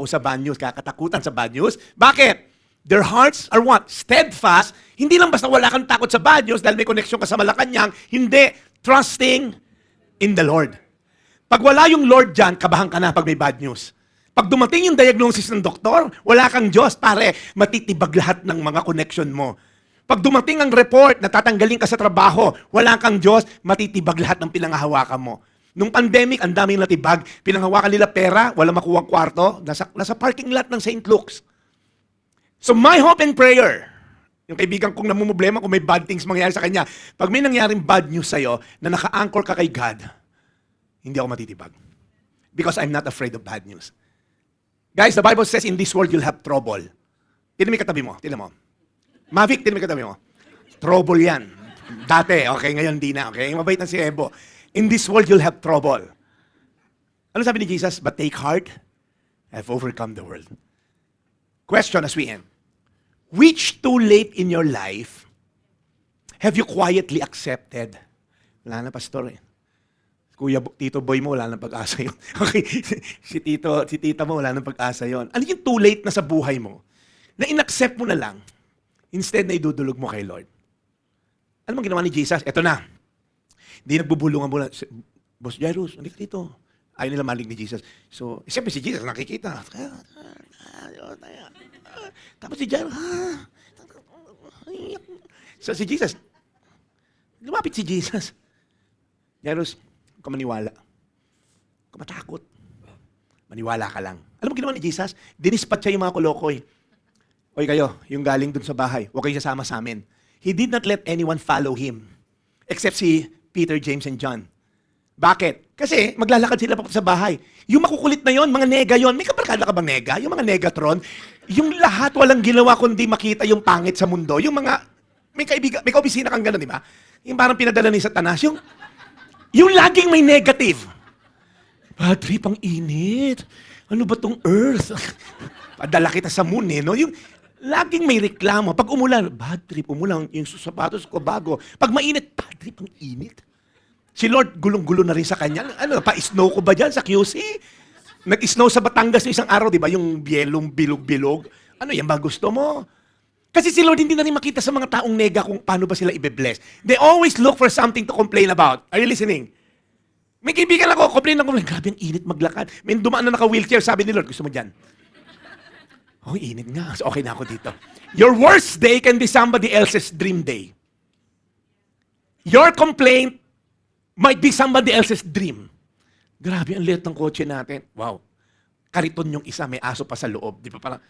sa bad news, kakatakutan sa bad news. Bakit? Their hearts are what? Steadfast. Hindi lang basta wala kang takot sa bad news dahil may connection ka sa Malacanang. Hindi. Trusting in the Lord. Pag wala yung Lord dyan, kabahan ka na pag may bad news. Pag dumating yung diagnosis ng doktor, wala kang Diyos, pare, matitibag lahat ng mga connection mo. Pag dumating ang report na tatanggalin ka sa trabaho, wala kang Diyos, matitibag lahat ng pinanghahawakan mo. Nung pandemic, ang daming natibag, pinanghawakan nila pera, wala makuha kwarto, nasa parking lot ng St. Luke's. So my hope and prayer, yung kaibigan kong namumblema kung may bad things mangyayari sa kanya, pag may nangyaring bad news sa'yo, na naka-anchor ka kay God, hindi ako matitibag. Because I'm not afraid of bad news. Guys, the Bible says in this world you'll have trouble. Tinan mo yung katabi mo. Tinan mo. Mavic, tinan mo yung katabi mo. Trouble yan. Dati, okay, ngayon di na. Okay, mabait na si Ebo. In this world you'll have trouble. Ano sabi ni Jesus? But take heart, I've overcome the world. Question as we end. Which too late in your life have you quietly accepted? Wala na, Pastor eh. Kuya, Tito Boy mo, wala nang pag-asa yun. Okay, si tita mo, wala nang pag-asa yun. Ano yung too late na sa buhay mo? Na in-accept mo na lang, instead na idudulog mo kay Lord. Ano bang ginawa ni Jesus? Eto na. Hindi nagbubulungan mo na, Boss Jairus, hindi ka dito. Ayaw nila malig ni Jesus. So, siyempre si Jesus nakikita. Tapos si Jairus, So si Jesus, lumapit si Jesus. Jairus, huwag ka maniwala. Huwag ka matakot. Maniwala ka lang. Alam mo ginawa ni Jesus? Dinispat siya yung mga kolokoy. Oy kayo, yung galing dun sa bahay, huwag kayo sasama sa amin. He did not let anyone follow him. Except si Peter, James, and John. Bakit? Kasi maglalakad sila papunta sa bahay. Yung makukulit na yon, mga nega yon. May kabarkada ka bang nega? Yung mga negatron. Yung lahat walang ginawa kundi makita yung pangit sa mundo. Yung mga, may kaibigan, may kaobisina kang gano'n, di ba? Yung parang pinadala ni Satanas. Yung laging may negative. Bad trip, ang init. Ano ba tong earth? Padala kita sa moon eh, no? Yung laging may reklamo. Pag umulan, bad trip, umulan. Yung sapatos ko bago. Pag mainit, bad trip, ang init. Si Lord, gulong-gulo na rin sa kanya. Ano, pa-snow ko ba dyan sa QC? Nag-snow sa Batangas ng isang araw, di ba? Yung yelong bilog-bilog. Ano, yan ba gusto mo? Kasi si Lord hindi na rin makita sa mga taong nega kung paano ba sila ibe-bless. They always look for something to complain about. Are you listening? May kaibigan ako, complain ako, grabe ang init maglakad. May dumaan na naka-wheelchair, sabi ni Lord, gusto mo dyan? Oh, init nga. So, okay na ako dito. Your worst day can be somebody else's dream day. Your complaint might be somebody else's dream. Grabe, ang liit ng kotse natin. Wow. Kariton yung isa, may aso pa sa loob. Di ba parang,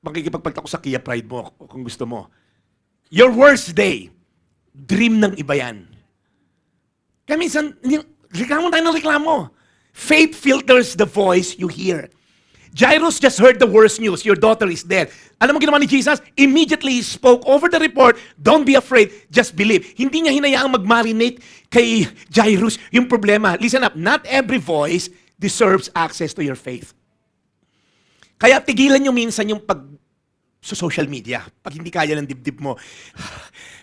makikipagpagta ko sa Kia Pride mo kung gusto mo. Your worst day, dream ng iba yan. Kaya minsan, reklamo tayo ng reklamo. Faith filters the voice you hear. Jairus just heard the worst news. Your daughter is dead. Alam mo ginawa ni Jesus? Immediately he spoke over the report. Don't be afraid. Just believe. Hindi niya hinayaang mag-marinate kay Jairus yung problema. Listen up. Not every voice deserves access to your faith. Kaya tigilan nyo minsan yung sa social media. Pag hindi kaya ng dibdib mo,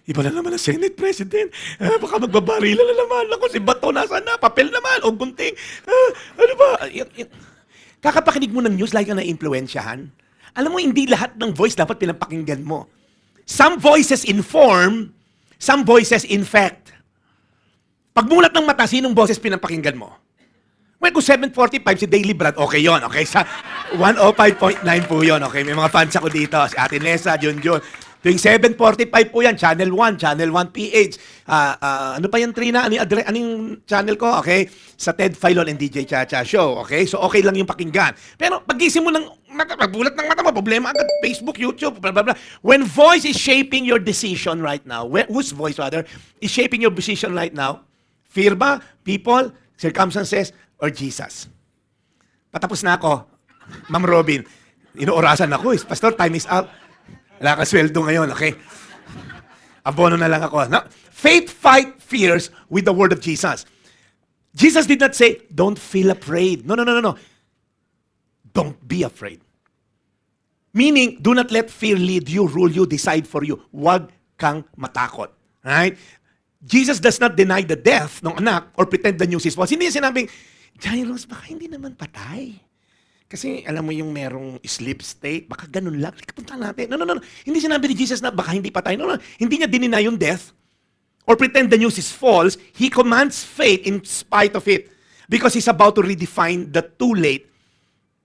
iba na naman ang Senate President. Baka magbabarila na naman. Ako, si Bato nasa na. Papel naman. O gunting. Ano ba? Kakapakinig mo ng news, lagi ka na-impluensyahan. Alam mo, hindi lahat ng voice dapat pinapakinggan mo. Some voices inform, some voices infect. Pagmulat ng mata, sinong boses pinapakinggan mo? Well, kung 745 si Daily Brad, okay yon, okay? Sa 105.9 po yon, okay? May mga fans ako dito, si Ate Nessa, Junjun. Tuwing 7:45 po yan, Channel 1, Channel 1 PH. Ano pa yan, Trina? Anong channel ko? Okay? Sa Ted Filon and DJ Chacha Show. Okay? So, okay lang yung pakinggan. Pero pag-gising mo ng magbulat ng mata mo, problema agad, Facebook, YouTube, blah, blah, blah. When voice is shaping your decision right now, whose voice rather, is shaping your decision right now? Fear ba? People? Circumstances? Or Jesus? Patapos na ako. Ma'am Robin, inuorasan ako. Pastor, time is up. Wala ka sweldo ngayon, okay? Abono na lang ako. No? Faith fight fears with the word of Jesus. Jesus did not say, don't feel afraid. No. Don't be afraid. Meaning, do not let fear lead you, rule you, decide for you. Huwag kang matakot. Right? Jesus does not deny the death ng anak or pretend the news is false. Hindi sinabing, Jairus, baka hindi naman patay. Kasi alam mo yung merong sleep state, baka ganun lang. Kapunta natin. No. Hindi sinabi ni Jesus na baka hindi patay. No. Hindi niya dinina yung death or pretend the news is false. He commands faith in spite of it because he's about to redefine that too late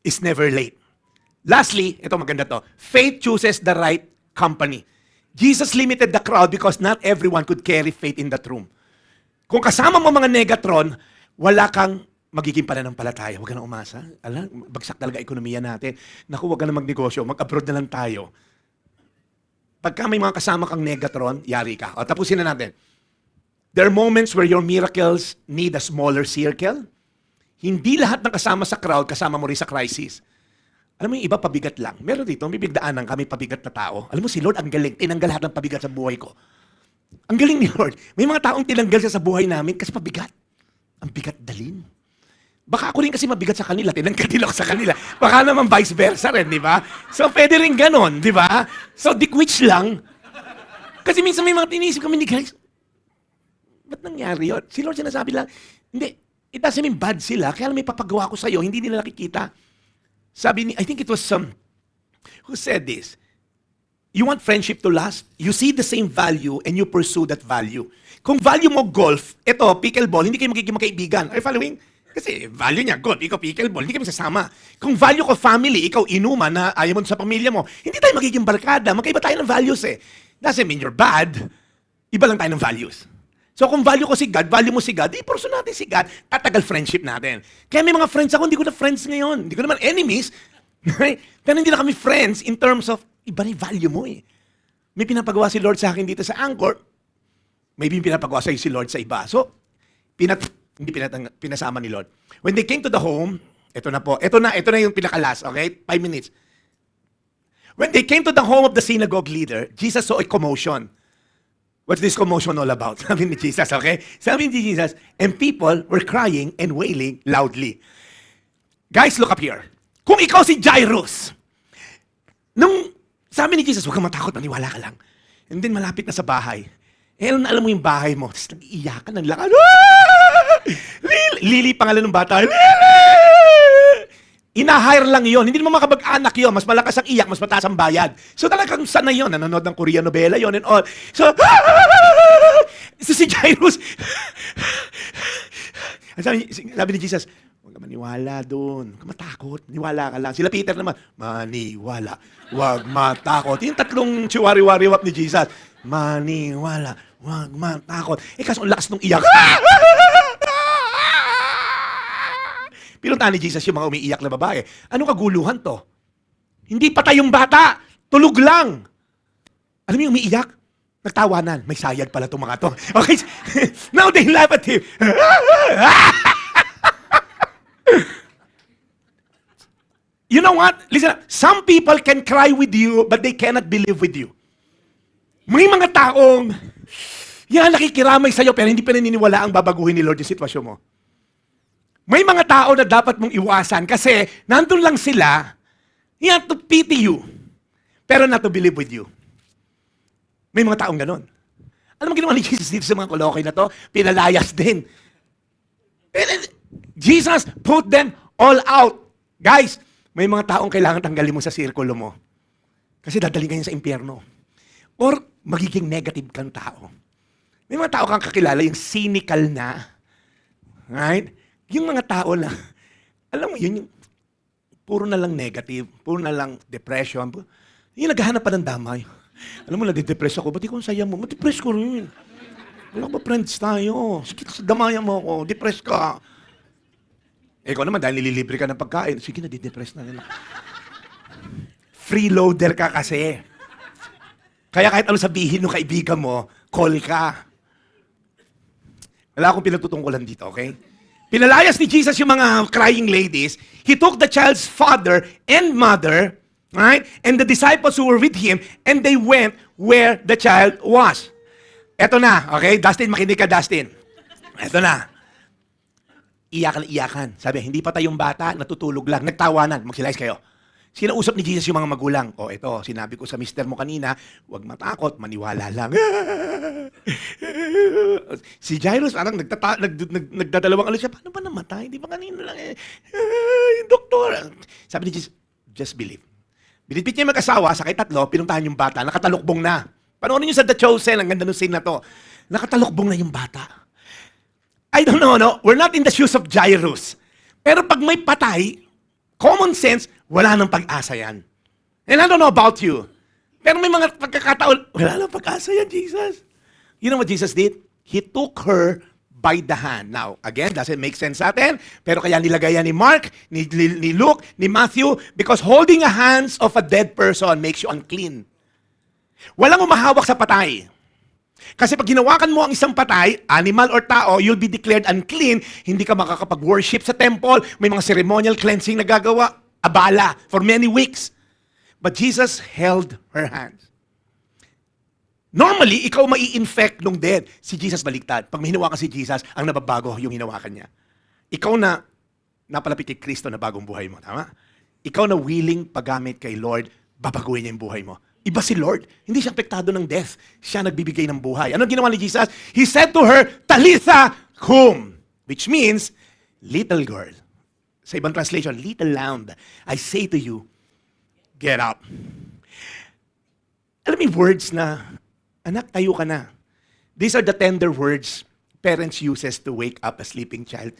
is never late. Lastly, ito maganda to. Faith chooses the right company. Jesus limited the crowd because not everyone could carry faith in that room. Kung kasama mo mga negatron, wala kang magiging pananampalataya. Huwag ka na umasa. Alam, bagsak talaga ekonomiya natin. Naku, huwag ka na magnegosyo. Mag-abroad na lang tayo. Pagka may mga kasama kang negatron, yari ka. O, tapusin na natin. There are moments where your miracles need a smaller circle. Hindi lahat ng kasama sa crowd, kasama mo rin sa crisis. Alam mo yung iba, pabigat lang. Meron dito, may bigdaanan kami pabigat na tao. Alam mo si Lord, ang galing. Tinanggal lahat ng pabigat sa buhay ko. Ang galing ni Lord. May mga taong tinanggal siya sa buhay namin kasi pabigat. Ang bigat dalin. Baka ako rin kasi mabigat sa kanila, tinanggal din ako sa kanila. Baka naman vice versa rin, di ba? So, pwede rin ganon, di ba? So, dikwitch lang. Kasi minsan may mga tinisip kami ni guys, ba't nangyari yun? Si Lord sinasabi lang, hindi, it doesn't mean bad sila, kaya may papagawa ko sa'yo, hindi nila nakikita. Sabi ni, I think it was who said this? You want friendship to last? You see the same value and you pursue that value. Kung value mo golf, ito, pickleball, hindi kayo magiging magkaibigan. Are you following? Kasi value niya, golf, ikaw pickleball, hindi kami sasama. Kung value ko family, ikaw inuman na ayaw mo sa pamilya mo, hindi tayo magiging barkada. Magkaiba tayo ng values eh. Doesn't mean you're bad. Iba lang tayo ng values. So kung value ko si God, value mo si God, i-pursue natin si God, tatagal friendship natin. Kaya may mga friends ako, hindi ko na friends ngayon. Hindi ko naman enemies. Pero hindi na kami friends in terms of, iba na yung value mo eh. May pinapagawa si Lord sa akin dito sa Anchor, maybe pinapagawa sa si Lord sa iba. So, pinasama ni Lord. When they came to the home, ito na yung pinakalas, okay? 5 minutes. When they came to the home of the synagogue leader, Jesus saw a commotion. What's this commotion all about? Sabi ni Jesus, okay? Sabi ni Jesus, and people were crying and wailing loudly. Guys, look up here. Kung ikaw si Jairus, sabi ni Jesus, huwag kang matakot, maniwala ka lang. And then malapit na sa bahay. Alam mo yung bahay mo, tapos nag-iiyakan ng lakas. Lily, pangalan ng bata. Lily! Ina-hire lang yon. Hindi naman makapag-anak yon. Mas malakas ang iyak, mas mataas ang bayad. So talagang sanay yon. Nanonood ng Korean novela yon and all. So, si Jairus, sabi ni Jesus, huwag ka maniwala doon. Huwag ka matakot. Maniwala ka lang. Sila Peter naman, maniwala. Huwag matakot. Yung tatlong chiwari-wariwap ni Jesus. Maniwala. Huwag matakot. Kaso ang lakas nung iyak. Pinuntahan ni Jesus yung mga umiiyak na babae. Anong kaguluhan to? Hindi patay yung bata. Tulog lang. Alam mo yung umiiyak? Nagtawanan. May sayad pala itong mga to. Okay? Now they laugh at him. You know what? Listen, some people can cry with you, but they cannot believe with you. May mga taong, nakikiramay sa'yo, pero hindi pa naniniwala ang babaguhin ni Lord yung sitwasyon mo. May mga tao na dapat mong iwasan kasi nandun lang sila, to pity you, pero not to believe with you. May mga taong ganun. Alam mo ginawa ni Jesus dito sa mga kolokay na to? Pinalayas din. Jesus put them all out. Guys, may mga taong kailangan tanggalin mo sa sirkulo mo. Kasi dadaling kayo sa impyerno. Or magiging negative kang tao. May mga tao kang kakilala, yung cynical na. Right? Yung mga tao na, alam mo yun, yung puro na lang negative, puro na lang depression. Yung naghahanap pa ng damay. Alam mo, nadidepress ako. Ba't ikaw ang saya mo? Madidepress ko rin. Wala ba friends tayo? Sige, damayan mo ako. Depress ka. Ikaw naman, dahil nililibre ka ng pagkain, sige, nadidepress na rin ako. Freeloader ka kasi. Kaya kahit ano sabihin ng kaibigan mo, call ka. Wala akong pinagtutungkulan dito, okay? Pinalayas ni Jesus yung mga crying ladies. He took the child's father and mother, right? And the disciples who were with him, and they went where the child was. Eto na, okay? Dustin, makinig ka, Dustin. Eto na. Iyakan. Sabi, hindi pa tayong bata, natutulog lang, nagtawanan, magsilayas kayo. Sinausap ni Jesus yung mga magulang. Ito, sinabi ko sa mister mo kanina, huwag matakot, maniwala lang. Si Jairus, parang nagdadalawang siya, paano ba namatay? Hindi ba kanina lang doktor. Sabi ni Jesus, just believe. Binitbit niya yung mag-asawa, sakay tatlo, pinuntahan yung bata, nakatalukbong na. Panoorin niyo sa The Chosen, ang ganda ng scene na to. Nakatalukbong na yung bata. I don't know, no? We're not in the shoes of Jairus. Pero pag may patay, common sense, wala nang pag-asa yan. And I don't know about you. Pero may mga pagkakataon, wala nang pag-asa yan, Jesus. You know what Jesus did? He took her by the hand. Now, again, doesn't make sense sa atin, pero kaya nilagay yan ni Mark, ni Luke, ni Matthew, because holding the hands of a dead person makes you unclean. Walang umahawak sa patay. Kasi pag ginawakan mo ang isang patay, animal or tao, you'll be declared unclean. Hindi ka makakapag-worship sa temple. May mga ceremonial cleansing na gagawa. Abala for many weeks. But Jesus held her hands. Normally, ikaw mai-infect nung dead. Si Jesus baliktad. Pag may hinawakan si Jesus, ang nababago yung hinawakan niya. Ikaw na napalapit kay Kristo na bagong buhay mo. Tama? Ikaw na willing paggamit kay Lord, babaguhin niya yung buhay mo. Iba si Lord. Hindi siya apektado ng death. Siya nagbibigay ng buhay. Ano ginawa ni Jesus? He said to her, Talitha cum, which means, little girl. Sa ibang translation, little lamb, I say to you, get up. Alam mo yung words na, anak, tayo ka na. These are the tender words parents uses to wake up a sleeping child.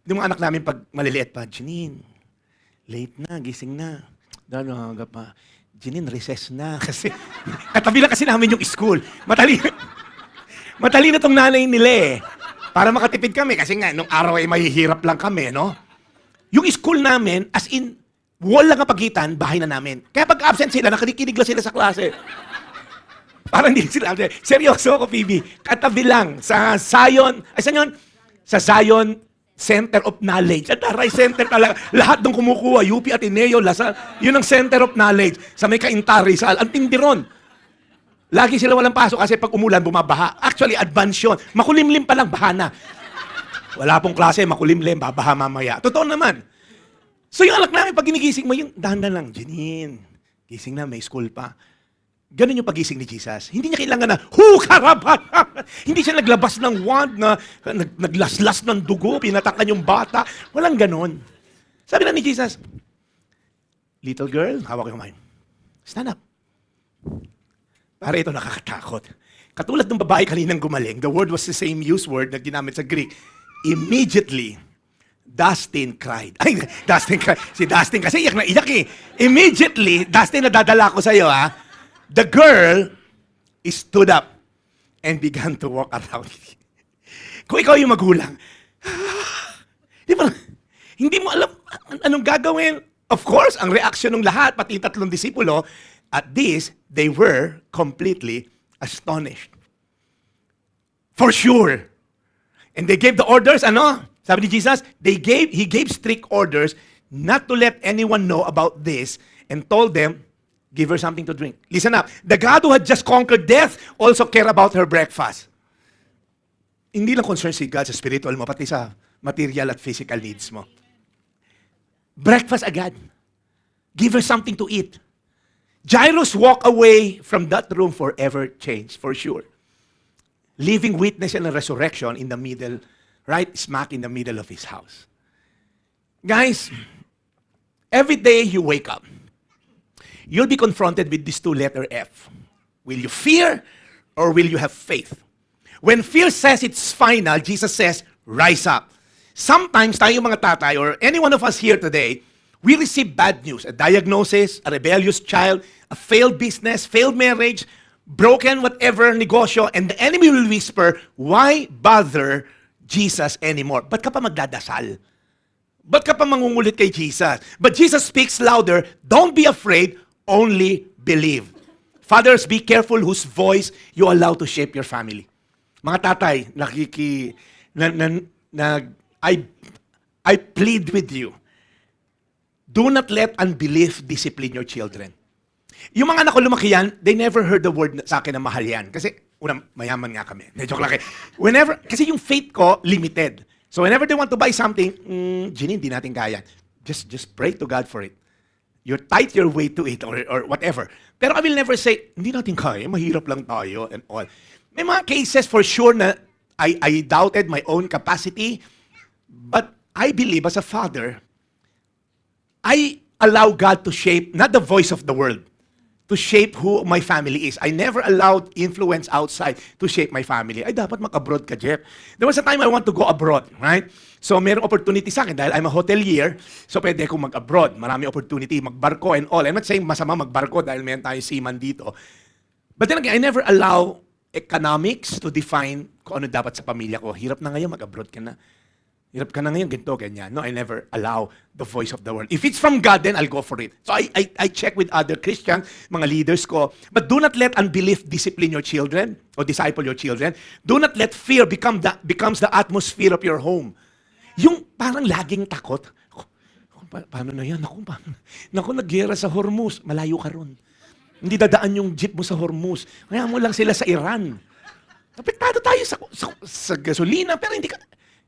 Yung mga anak namin pag maliliit pa, Janine, late na, gising na. Dalaga pa. Janine, recess na. Kasi, katabi lang kasi namin yung school. Matalino tong nanay nila eh. Para makatipid kami. Kasi nga, nung araw ay mahihirap lang kami, no? Yung school namin, as in, wall lang ang pagitan, bahay na namin. Kaya pag absent sila, nakikinig lang sila sa klase. Parang hindi sila absent. Seryoso ako, Phoebe. Katabi lang sa Zion, ay saan yun? Sa Zion Center of Knowledge. At Taray Center talaga. Lahat ng kumukuha, UP Ateneo, Lasal, yun ang Center of Knowledge. Sa may Cainta, Rizal. Ang tindi ron. Lagi sila walang pasok kasi pag umulan, bumabaha. Actually, advance yun. Makulimlim pa lang, baha na. Wala pong klase, makulimlim, babaha mamaya. Totoo naman. So yung anak namin, pag ginigising mo, yung dahan lang, Janine, gising na, may school pa. Ganun yung pagising ni Jesus. Hindi niya kailangan na, karaban! Hindi siya naglabas ng wand na naglaslas ng dugo, pinatakan yung bata. Walang ganun. Sabi na ni Jesus, little girl, hawak yung mind. Stand up. Para ito nakakatakot. Katulad ng babae kaninang gumaling, the word was the same use word na ginamit sa Greek. Immediately, Dustin cried. Ay, Dustin cried. Si Dustin kasi iyak na iyak eh. Immediately, Dustin, nadadala ko sa'yo ha, the girl stood up and began to walk around. Kung ikaw yung magulang, di ba, hindi mo alam anong gagawin. Of course, ang reaksyon ng lahat, pati yung 3 disipulo, at this, they were completely astonished. For sure. And they gave the orders, ano? Sabi ni Jesus, he gave strict orders not to let anyone know about this and told them, give her something to drink. Listen up. The God who had just conquered death also care about her breakfast. Hindi lang concern si God sa spiritual mo, pati sa material at physical needs mo. Breakfast agad. Give her something to eat. Jairus walked away from that room forever changed, for sure. Leaving witness and a resurrection in the middle, right smack in the middle of his house. Guys, every day you wake up, you'll be confronted with this 2-letter F. Will you fear or will you have faith? When fear says it's final, Jesus says, rise up. Sometimes tayo mga tatay or any one of us here today, we receive bad news, a diagnosis, a rebellious child, a failed business, failed marriage, broken whatever negosyo, and the enemy will whisper, why bother Jesus anymore? Ba't ka pa magdadasal? Ba't ka pa mangungulit kay Jesus? But Jesus speaks louder, don't be afraid, only believe. Fathers, be careful whose voice you allow to shape your family. Mga tatay, I plead with you, do not let unbelief discipline your children. Yung mga anak ko lumaki yan, they never heard the word sa akin na mahal yan. Kasi, unang, mayaman nga kami. Joke lang. Kasi yung faith ko, limited. So whenever they want to buy something, Ginny, hindi natin kaya. Just pray to God for it. You're tight your way to it or whatever. Pero I will never say, hindi natin kaya, mahirap lang tayo and all. May mga cases for sure na I doubted my own capacity, but I believe as a father, I allow God to shape, not the voice of the world, to shape who my family is. I never allowed influence outside to shape my family. Ay, dapat mag-abroad ka, Jeff. There was a time I want to go abroad, right? So, mayroong opportunity sa akin dahil I'm a hotelier, so pwede akong mag-abroad. Marami opportunity, magbarko and all. I'm not saying masama magbarko dahil meron tayo seaman dito. But then again, I never allow economics to define kung ano dapat sa pamilya ko. Hirap na ngayon, mag-abroad ka na. Hirap ka na ngayon, ganito, ganyan. No, I never allow the voice of the world. If it's from God, then I'll go for it. So I check with other Christians, mga leaders ko. But do not let unbelief discipline your children or disciple your children. Do not let fear becomes the atmosphere of your home. Yung parang laging takot. Paano na yan? Naku, naggera sa Hormuz. Malayo ka ron. Hindi dadaan yung jeep mo sa Hormuz. Kaya mo lang sila sa Iran. Apektado tayo sa gasolina, pero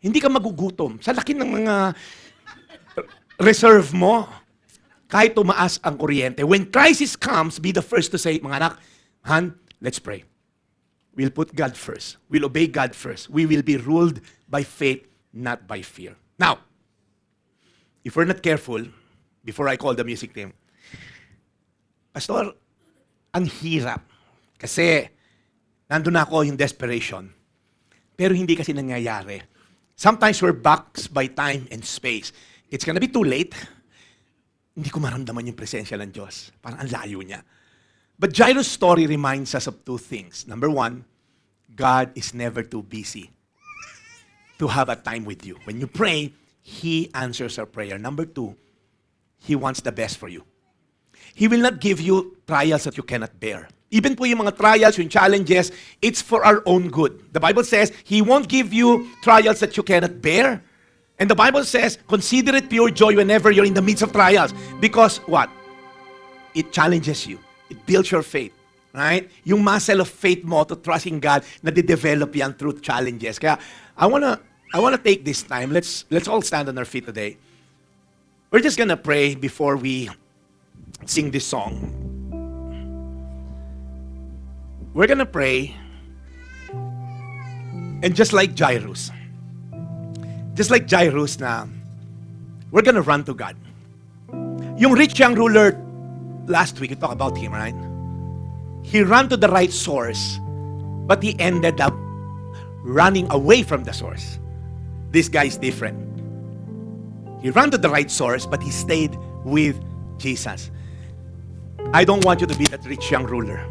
hindi ka magugutom. Sa laki ng mga reserve mo, kahit tumaas ang kuryente. When crisis comes, be the first to say, mga anak, Han, let's pray. We'll put God first. We'll obey God first. We will be ruled by faith, not by fear. Now, if we're not careful, before I call the music team, Pastor, ang hirap. Kasi, nandun ako yung desperation. Pero hindi kasi nangyayari. Sometimes we're boxed by time and space. It's gonna be too late. Hindi ko maramdaman yung presensya ng Diyos. Parang ang layo niya. But Jairus' story reminds us of 2 things. Number 1, God is never too busy to have a time with you. When you pray, He answers our prayer. Number two, He wants the best for you. He will not give you trials that you cannot bear. Even po yung mga trials, yung challenges, it's for our own good. The Bible says, He won't give you trials that you cannot bear. And the Bible says, consider it pure joy whenever you're in the midst of trials. Because what? It challenges you. It builds your faith. Right? Yung muscle of faith mo to trust in God, nade-develop yan through challenges. Kaya, I wanna take this time. Let's all stand on our feet today. We're just gonna pray before we sing this song. We're gonna pray, and just like Jairus na, we're gonna run to God. Yung rich young ruler, last week, we talked about him, right? He ran to the right source, but he ended up running away from the source. This guy is different. He ran to the right source, but he stayed with Jesus. I don't want you to be that rich young ruler.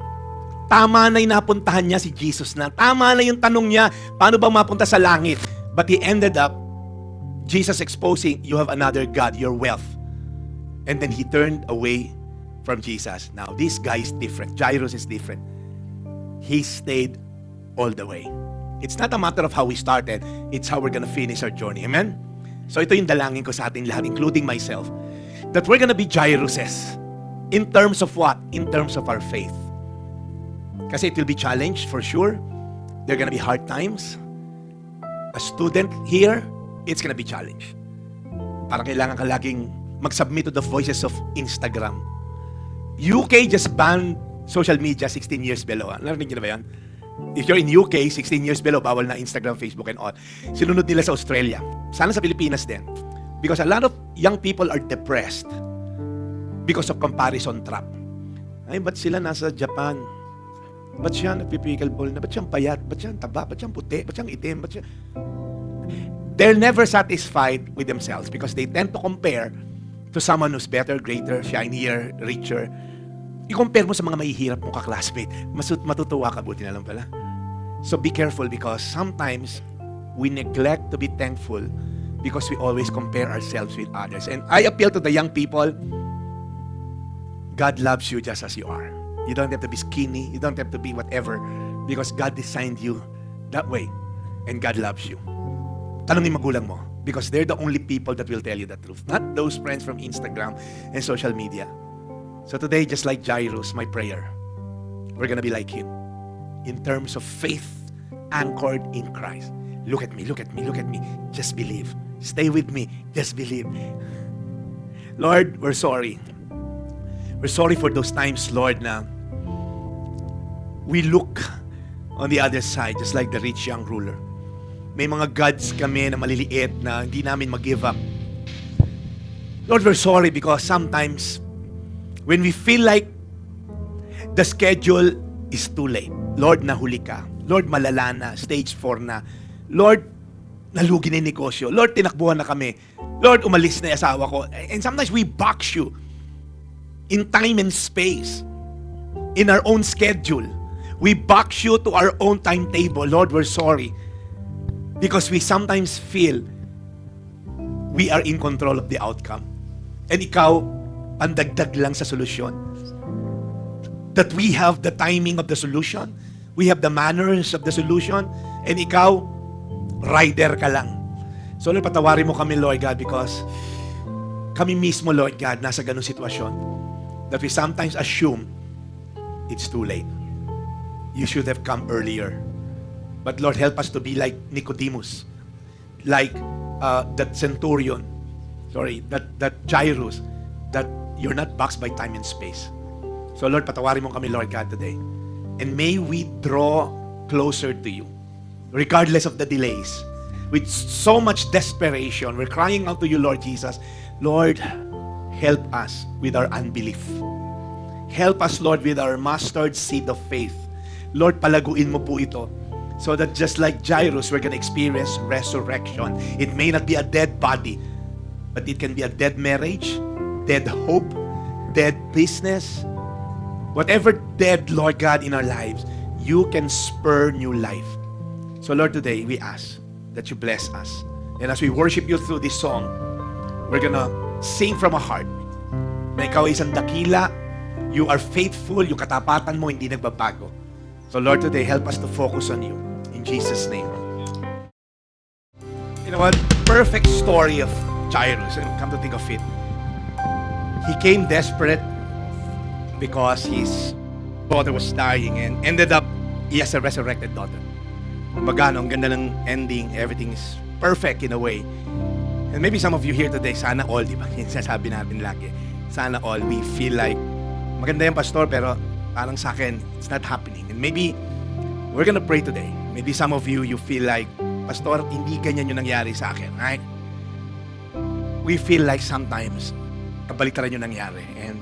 Tama na yung napuntahan niya si Jesus na. Tama na yung tanong niya, paano ba mapunta sa langit? But he ended up, Jesus exposing, you have another God, your wealth. And then he turned away from Jesus. Now, this guy is different. Jairus is different. He stayed all the way. It's not a matter of how we started. It's how we're gonna finish our journey. Amen? So ito yung dalangin ko sa ating lahat, including myself, that we're gonna be Jairuses. In terms of what? In terms of our faith. Kasi it will be challenged for sure. There are gonna be hard times. A student here, it's gonna be challenged. Parang kailangan ka laging mag-submit to the voices of Instagram. UK just banned social media 16 years below. Narinig niyo na ba yan? If you're in UK, 16 years below, bawal na Instagram, Facebook, and all. Sinunod nila sa Australia. Sana sa Pilipinas din. Because a lot of young people are depressed because of comparison trap. Ay, ba't sila nasa Japan? Ba't siya nagpipickleball na? Ba't siyang payat? Ba't siyang taba? Ba't siyang puti? Ba't siyang itim? Ba't siya... They're never satisfied with themselves because they tend to compare to someone who's better, greater, shinier, richer. I-compare mo sa mga mahihirap mong kaklasmate. Matutuwa ka, buti na lang pala. So be careful because sometimes we neglect to be thankful because we always compare ourselves with others. And I appeal to the young people, God loves you just as you are. You don't have to be skinny. You don't have to be whatever because God designed you that way. And God loves you. Tanungin magulang mo because they're the only people that will tell you the truth. Not those friends from Instagram and social media. So today, just like Jairus, my prayer, we're gonna be like him in terms of faith anchored in Christ. Look at me, look at me, look at me. Just believe. Stay with me. Just believe. Lord, we're sorry. We're sorry for those times, Lord, na we look on the other side, just like the rich young ruler. May mga gods kami na maliliit na hindi namin mag-give up. Lord, we're sorry because sometimes when we feel like the schedule is too late, Lord, nahuli ka. Lord, malala na. Stage 4 na. Lord, nalugi na yung negosyo. Lord, tinakbuhan na kami. Lord, umalis na yung asawa ko. And sometimes we box you in time and space, in our own schedule. We box you to our own timetable. Lord, we're sorry. Because we sometimes feel we are in control of the outcome. And ikaw, pandagdag lang sa solusyon. That we have the timing of the solution. We have the manners of the solution. And ikaw, rider ka lang. So Lord, patawarin mo kami, Lord God, because kami mismo, Lord God, nasa ganung sitwasyon. That we sometimes assume it's too late. You should have come earlier. But Lord, help us to be like Nicodemus, like that centurion, that Jairus, that you're not boxed by time and space. So Lord, patawarin mo kami, Lord God, today. And may we draw closer to you, regardless of the delays. With so much desperation, we're crying out to you, Lord Jesus. Lord, help us with our unbelief. Help us, Lord, with our mustard seed of faith. Lord, palaguin mo po ito. So that just like Jairus, we're going to experience resurrection. It may not be a dead body, but it can be a dead marriage, dead hope, dead business. Whatever dead, Lord God, in our lives, you can spur new life. So Lord, today we ask that you bless us. And as we worship you through this song, we're gonna sing from a heart na ikaw ay isang dakila, you are faithful, yung katapatan mo hindi nagbabago. So Lord, today help us to focus on you. In Jesus' name. You know what? Perfect story of Jairus, and come to think of it. He came desperate because his daughter was dying and ended up, he has a resurrected daughter. Kumbaga, ang ganda ng ending, everything is perfect in a way. And maybe some of you here today, sana all, di ba? Yung sinasabi natin lagi, sana all, we feel like, maganda yung pastor, pero parang sa akin, it's not happening. And maybe, we're gonna pray today. Maybe some of you feel like, pastor, hindi ganyan yung nangyari sa akin, right? We feel like sometimes, kabaliktaran yung nangyari. And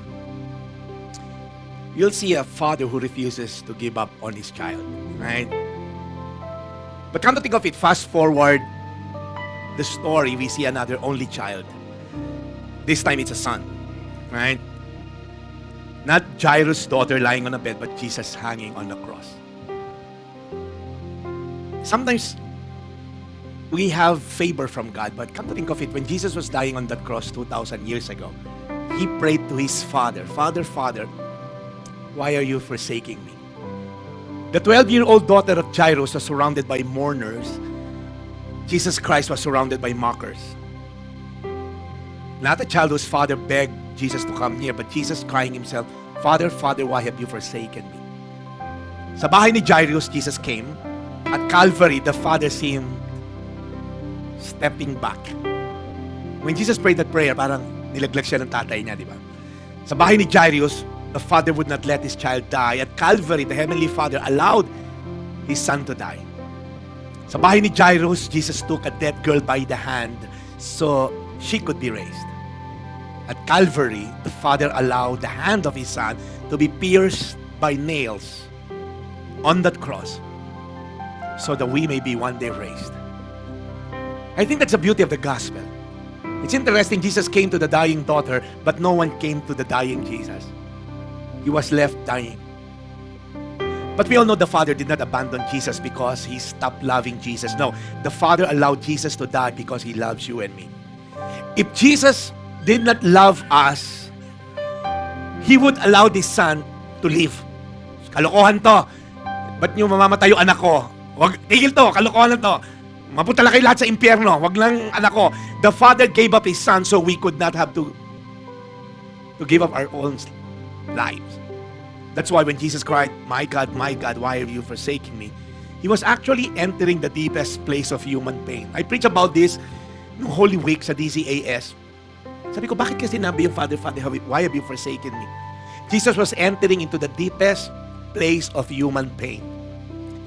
you'll see a father who refuses to give up on his child, right? But come to think of it, fast forward the story, we see another only child. This time it's a son, right? Not Jairus' daughter lying on a bed, but Jesus hanging on the cross. Sometimes we have favor from God, but come to think of it, when Jesus was dying on that cross 2,000 years ago, he prayed to his Father, Father, Father, why are you forsaking me? The 12-year-old daughter of Jairus was surrounded by mourners. Jesus Christ was surrounded by mockers. Not a child whose father begged Jesus to come here, but Jesus crying himself, Father, Father, why have you forsaken me? Sa bahay ni Jairus, Jesus came. At Calvary, the father seemed stepping back. When Jesus prayed that prayer, parang nilaglag siya ng tatay niya, di ba? Sa bahay ni Jairus, the father would not let his child die. At Calvary, the Heavenly Father allowed his son to die. Sa bahay ni Jairus, Jesus took a dead girl by the hand so she could be raised. At Calvary, the Father allowed the hand of his son to be pierced by nails on that cross so that we may be one day raised. I think that's the beauty of the gospel. It's interesting, Jesus came to the dying daughter, but no one came to the dying Jesus. He was left dying. But we all know the Father did not abandon Jesus because he stopped loving Jesus. No, the Father allowed Jesus to die because he loves you and me. If Jesus did not love us, he would allow this son to live. Kalokohan to. Ba't nyo mamamatay yung anak ko? Wag, tigil to, kalokohan na to. Mapunta lang kayo lahat sa impyerno. Wag lang anak ko. The Father gave up his son so we could not have to give up our own lives. That's why when Jesus cried, my God, why have you forsaken me? He was actually entering the deepest place of human pain. I preach about this no Holy Week sa DCAS. Sabi ko, bakit kasi sinabi yung Father, Father, why have you forsaken me? Jesus was entering into the deepest place of human pain.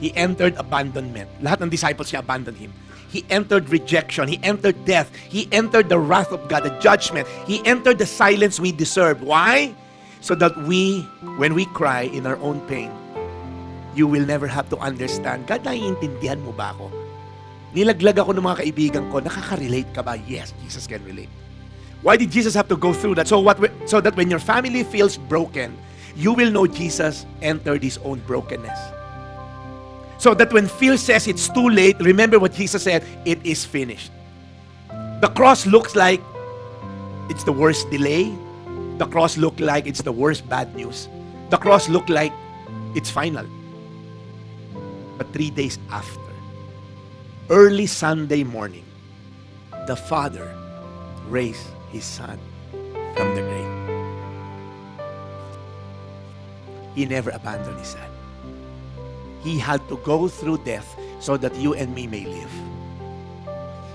He entered abandonment. Lahat ng disciples niya abandoned him. He entered rejection. He entered death. He entered the wrath of God, the judgment. He entered the silence we deserve. Why? So that we, when we cry in our own pain, you will never have to understand, God, naiintindihan mo ba ako? Nilaglag ako ng mga kaibigan ko, nakaka-relate ka ba? Yes, Jesus can relate. Why did Jesus have to go through that? So that when your family feels broken, you will know Jesus entered his own brokenness. So that when Phil says it's too late, remember what Jesus said, it is finished. The cross looks like it's the worst delay. The cross looked like it's the worst bad news. The cross looked like it's final. But 3 days after, early Sunday morning, the Father raised his son from the grave. He never abandoned his son. He had to go through death so that you and me may live.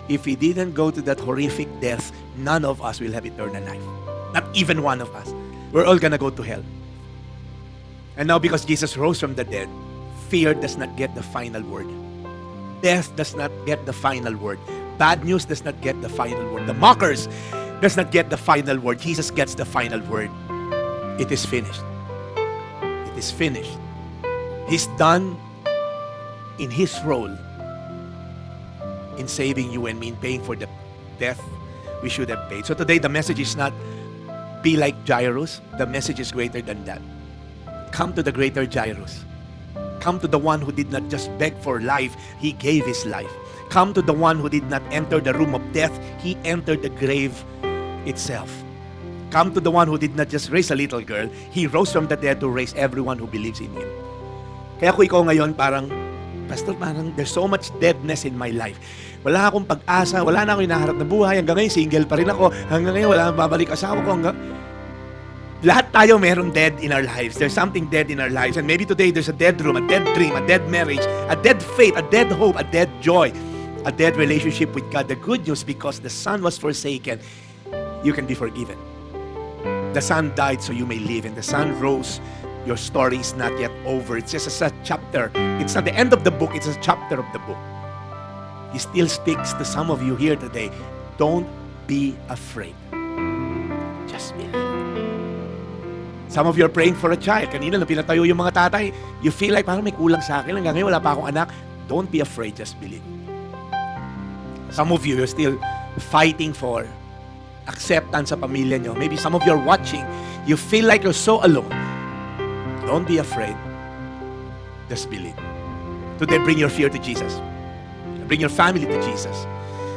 If he didn't go to that horrific death, none of us will have eternal life. Not even one of us. We're all gonna go to hell. And now because Jesus rose from the dead, fear does not get the final word. Death does not get the final word. Bad news does not get the final word. The mockers does not get the final word. Jesus gets the final word. It is finished. It is finished. He's done in his role in saving you and me, in paying for the death we should have paid. So today the message is not be like Jairus. The message is greater than that. Come to the greater Jairus. Come to the one who did not just beg for life, He gave His life. Come to the one who did not enter the room of death, He entered the grave itself. Come to the one who did not just raise a little girl, He rose from the dead to raise everyone who believes in Him. Kaya kung ikaw ngayon parang, Pastor, parang there's so much deadness in my life. Wala akong pag-asa, wala na akong hinaharap na buhay, hanggang ngayon single pa rin ako, hanggang ngayon wala nang babalik asawa ko, lahat tayo meron dead in our lives. There's something dead in our lives. And maybe today there's a dead room, a dead dream, a dead marriage, a dead faith, a dead hope, a dead joy, a dead relationship with God. The good news, because the Son was forsaken, you can be forgiven. The Son died so you may live, and the Son rose. Your story is not yet over. It's just a chapter. It's not the end of the book. It's a chapter of the book. He still speaks to some of you here today. Don't be afraid. Just believe. Some of you are praying for a child. Kanina na pinatayo yung mga tatay. You feel like parang may kulang sa akin. Hanggang ngayon wala pa akong anak. Don't be afraid. Just believe. Some of you are still fighting for acceptance sa pamilya nyo. Maybe some of you are watching. You feel like you're so alone. Don't be afraid. Just believe. Today, bring your fear to Jesus. Bring your family to Jesus.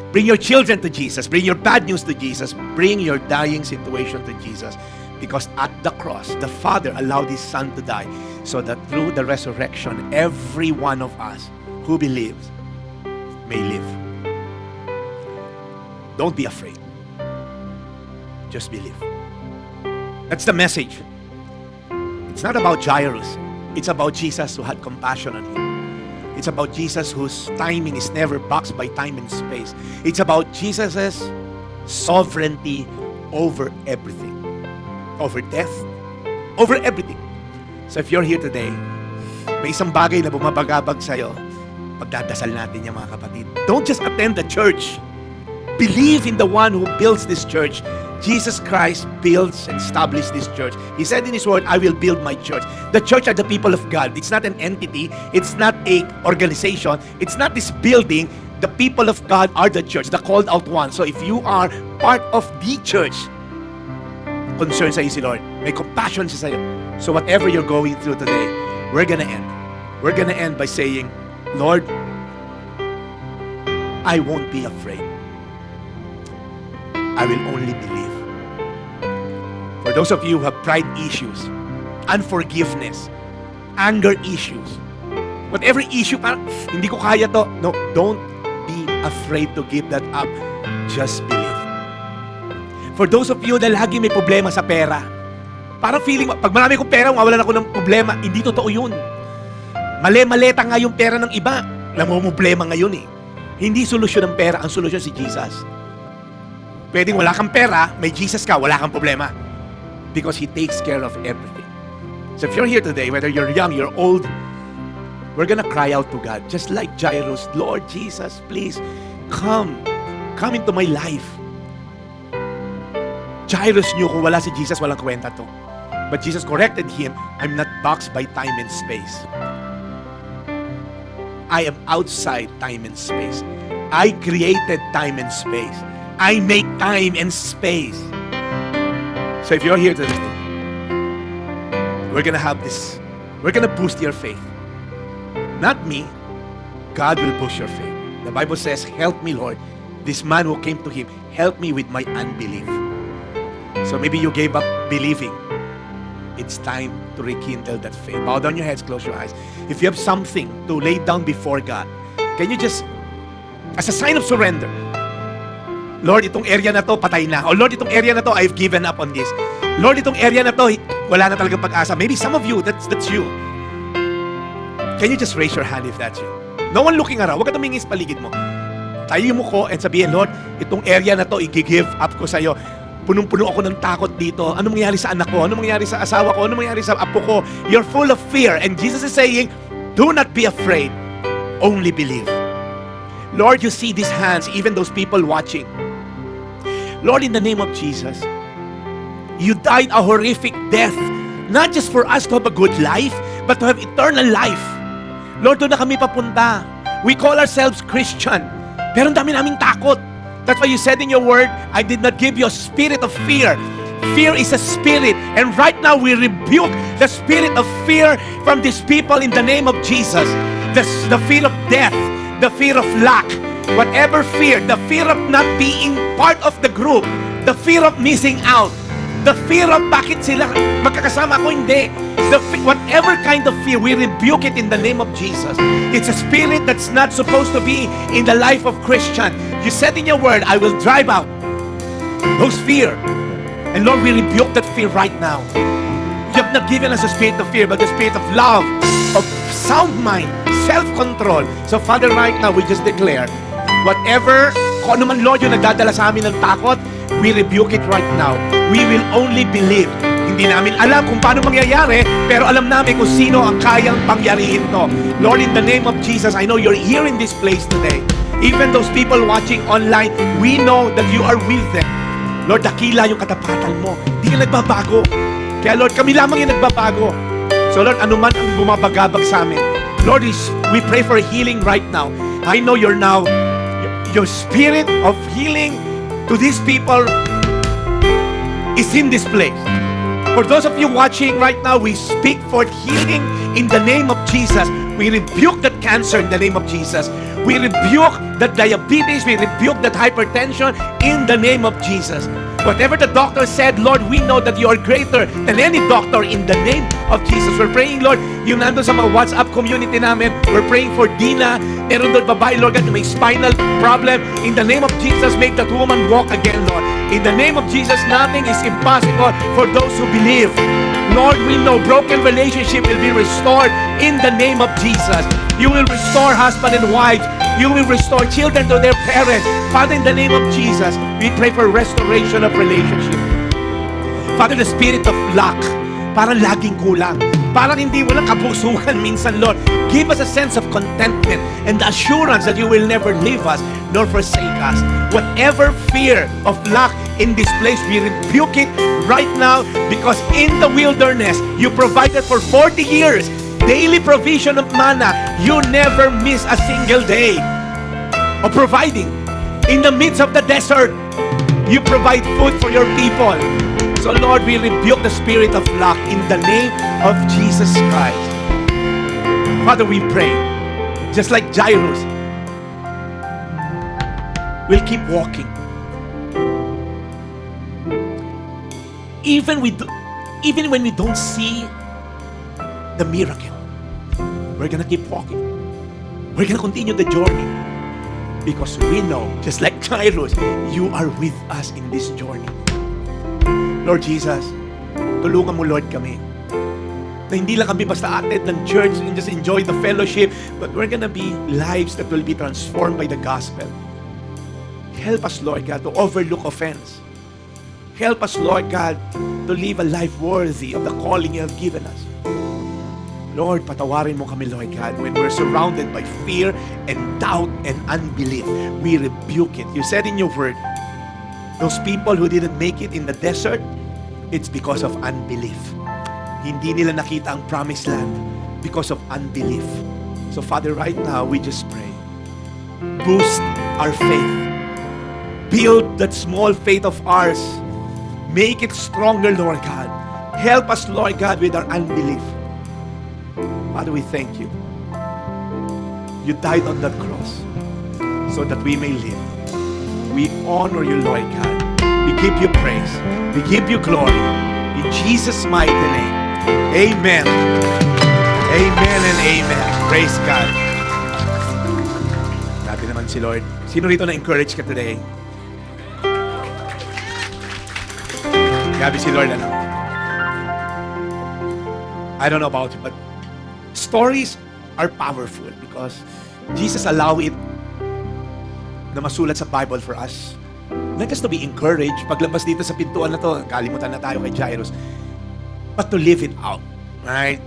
Bring your children to Jesus. Bring your bad news to Jesus. Bring your dying situation to Jesus. Because at the cross, the Father allowed His Son to die so that through the resurrection, every one of us who believes may live. Don't be afraid. Just believe. That's the message. It's not about Jairus. It's about Jesus who had compassion on him. It's about Jesus whose timing is never boxed by time and space. It's about Jesus' sovereignty over everything. Over death, over everything. So if you're here today, may isang bagay na bumabagabag sa'yo, pagdadasal natin yung mga kapatid. Don't just attend the church. Believe in the one who builds this church. Jesus Christ builds and establishes this church. He said in His word, I will build my church. The church are the people of God. It's not an entity. It's not a organization. It's not this building. The people of God are the church, the called out ones. So if you are part of the church, concern sa'yo si Lord. May compassion siya sa'yo. So whatever you're going through today, we're gonna end. We're gonna end by saying, Lord, I won't be afraid. I will only believe. For those of you who have pride issues, unforgiveness, anger issues, whatever issue, parang, hindi ko kaya to. No, don't be afraid to give that up. Just believe. For those of you na lagi may problema sa pera, parang feeling, pag marami kong pera, mawalan ako ng problema. Hindi totoo yun. Mali-maleta nga yung pera ng iba. Namumblema ngayon eh. Hindi solusyon ng pera, ang solusyon si Jesus. Pwedeng wala kang pera, may Jesus ka, wala kang problema. Because He takes care of everything. So if you're here today, whether you're young, you're old, we're gonna cry out to God. Just like Jairus, Lord Jesus, please, come into my life. Jairus knew kung wala si Jesus, walang kwenta to. But Jesus corrected him, I'm not boxed by time and space. I am outside time and space. I created time and space. I make time and space. So if you're here today, we're gonna have this. We're gonna boost your faith. Not me. God will boost your faith. The Bible says, help me, Lord. This man who came to Him, help me with my unbelief. So maybe you gave up believing. It's time to rekindle that faith. Bow down your heads, close your eyes. If you have something to lay down before God, can you just, as a sign of surrender, Lord, itong area na to, patay na. O Lord, itong area na to, I've given up on this. Lord, itong area na to, wala na talagang pag-asa. Maybe some of you, that's you. Can you just raise your hand if that's you? No one looking around. Huwag ka tumingin sa paligid mo. Tayo mo ko and sabihin, Lord, itong area na to, i-give up ko sa'yo. Punong-puno ako ng takot dito. Ano mangyari sa anak ko? Ano mangyari sa asawa ko? Ano mangyari sa apo ko? You're full of fear. And Jesus is saying, do not be afraid. Only believe. Lord, you see these hands, even those people watching. Lord, in the name of Jesus, you died a horrific death, not just for us to have a good life, but to have eternal life. Lord, doon na kami papunta. We call ourselves Christian, pero ang dami naming takot. That's why you said in your word, I did not give you a spirit of fear. Fear is a spirit. And right now, we rebuke the spirit of fear from these people in the name of Jesus. The fear of death, the fear of lack, whatever fear, the fear of not being part of the group, the fear of missing out, the fear of bakit sila magkakasama ako, hindi. Whatever kind of fear, we rebuke it in the name of Jesus. It's a spirit that's not supposed to be in the life of Christian. You said in your word, I will drive out those fear. And Lord, we rebuke that fear right now. You have not given us a spirit of fear, but the spirit of love, of sound mind, self-control. So Father, right now, we just declare, whatever, kung ano man Lord yung nagdadala sa amin ng takot, we rebuke it right now. We will only believe. Hindi namin alam kung paano mangyayari, pero alam namin kung sino ang kayang pangyarihin to. Lord, in the name of Jesus, I know you're here in this place today. Even those people watching online, we know that you are with them. Lord, dakila yung katapatan mo. Hindi ka nagbabago. Kaya Lord, kami lamang yung nagbabago. So Lord, anuman ang bumabagabag sa amin, Lord, we pray for healing right now. I know you're now, your spirit of healing to these people is in this place. For those of you watching right now, we speak for healing in the name of Jesus. We rebuke that cancer in the name of Jesus. We rebuke that diabetes. We rebuke that hypertension in the name of Jesus. Whatever the doctor said, Lord, we know that you are greater than any doctor in the name of Jesus. We're praying, Lord, yung nandun sa mga WhatsApp community namin, we're praying for Dina. Meron doon babae, Lord, na may spinal problem. In the name of Jesus, make that woman walk again, Lord. In the name of Jesus, nothing is impossible for those who believe. Lord, we know broken relationship will be restored in the name of Jesus. You will restore husband and wife. You will restore children to their parents. Father, in the name of Jesus, we pray for restoration of relationship. Father, the spirit of lack, parang laging kulang. Parang hindi walang kapusuhan minsan, Lord. Give us a sense of contentment and the assurance that you will never leave us nor forsake us. Whatever fear of lack in this place, we rebuke it right now, because in the wilderness, you provided for 40 years. Daily provision of manna. You never miss a single day of providing. In the midst of the desert, you provide food for your people. So Lord, we rebuke the spirit of lack in the name of Jesus Christ. Father, we pray, just like Jairus, we'll keep walking. Even when we don't see the miracle, we're gonna keep walking. We're gonna continue the journey, because we know, just like Jairus, you are with us in this journey. Lord Jesus, tulungan mo, Lord, kami na hindi lang kami basta attend ng church and just enjoy the fellowship, but we're gonna be lives that will be transformed by the gospel. Help us, Lord God, to overlook offense. Help us, Lord God, to live a life worthy of the calling you have given us. Lord, patawarin mo kami, Lord God, when we're surrounded by fear and doubt and unbelief. We rebuke it. You said in your word, those people who didn't make it in the desert, it's because of unbelief. Hindi nila nakita ang promised land because of unbelief. So Father, right now, we just pray. Boost our faith. Build that small faith of ours. Make it stronger, Lord God. Help us, Lord God, with our unbelief. Father, we thank you. You died on that cross so that we may live. We honor you, Lord God. We give you praise. We give you glory. In Jesus' mighty name. Amen. Amen and amen. Praise God. Grabe naman si Lord. Sino rito na-encourage ka today? Grabe si Lord, ano? I don't know about you, but stories are powerful because Jesus allowed it na masulat sa Bible for us. Not just to be encouraged, paglabas dito sa pintuan na to, kalimutan na tayo kay Jairus, but to live it out. Right?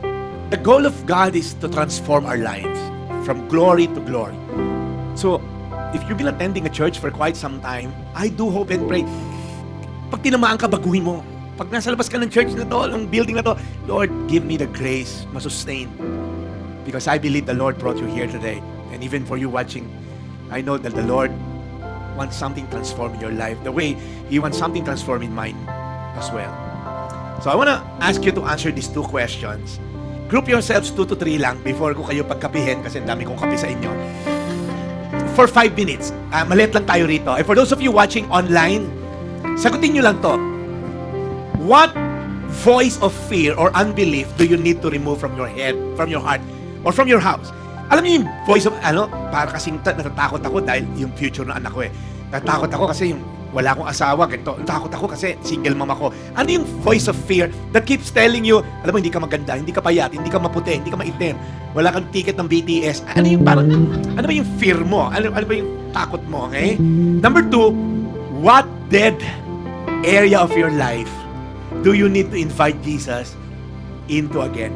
The goal of God is to transform our lives from glory to glory. So, if you've been attending a church for quite some time, I do hope and pray, pag tinamaan ka, baguhin mo. Pag nasa labas ka ng church na to, ng building na to, Lord, give me the grace, masustain. Because I believe the Lord brought you here today. And even for you watching, I know that the Lord wants something transformed in your life. The way He wants something transformed in mine. as well. So I wanna ask you to answer these two questions. Group yourselves 2 to 3 lang before ko kayo pagkapihin kasi ang dami kong kape sa inyo. For 5 minutes. Maliit lang tayo rito. And for those of you watching online, sagutin nyo lang to. What voice of fear or unbelief do you need to remove from your head, from your heart, or from your house? Alam niyo yung voice of, para kasing natatakot ako dahil yung future ng anak ko eh. Natatakot ako kasi yung wala akong asawa, ganito. Natatakot ako kasi single mom ako. Ano yung voice of fear that keeps telling you, alam mo, hindi ka maganda, hindi ka payat, hindi ka maputi, hindi ka maitim, wala kang ticket ng BTS. Ano yung parang, ano ba yung fear mo? Ano ba yung takot mo, okay? Number 2, what dead area of your life do you need to invite Jesus into again?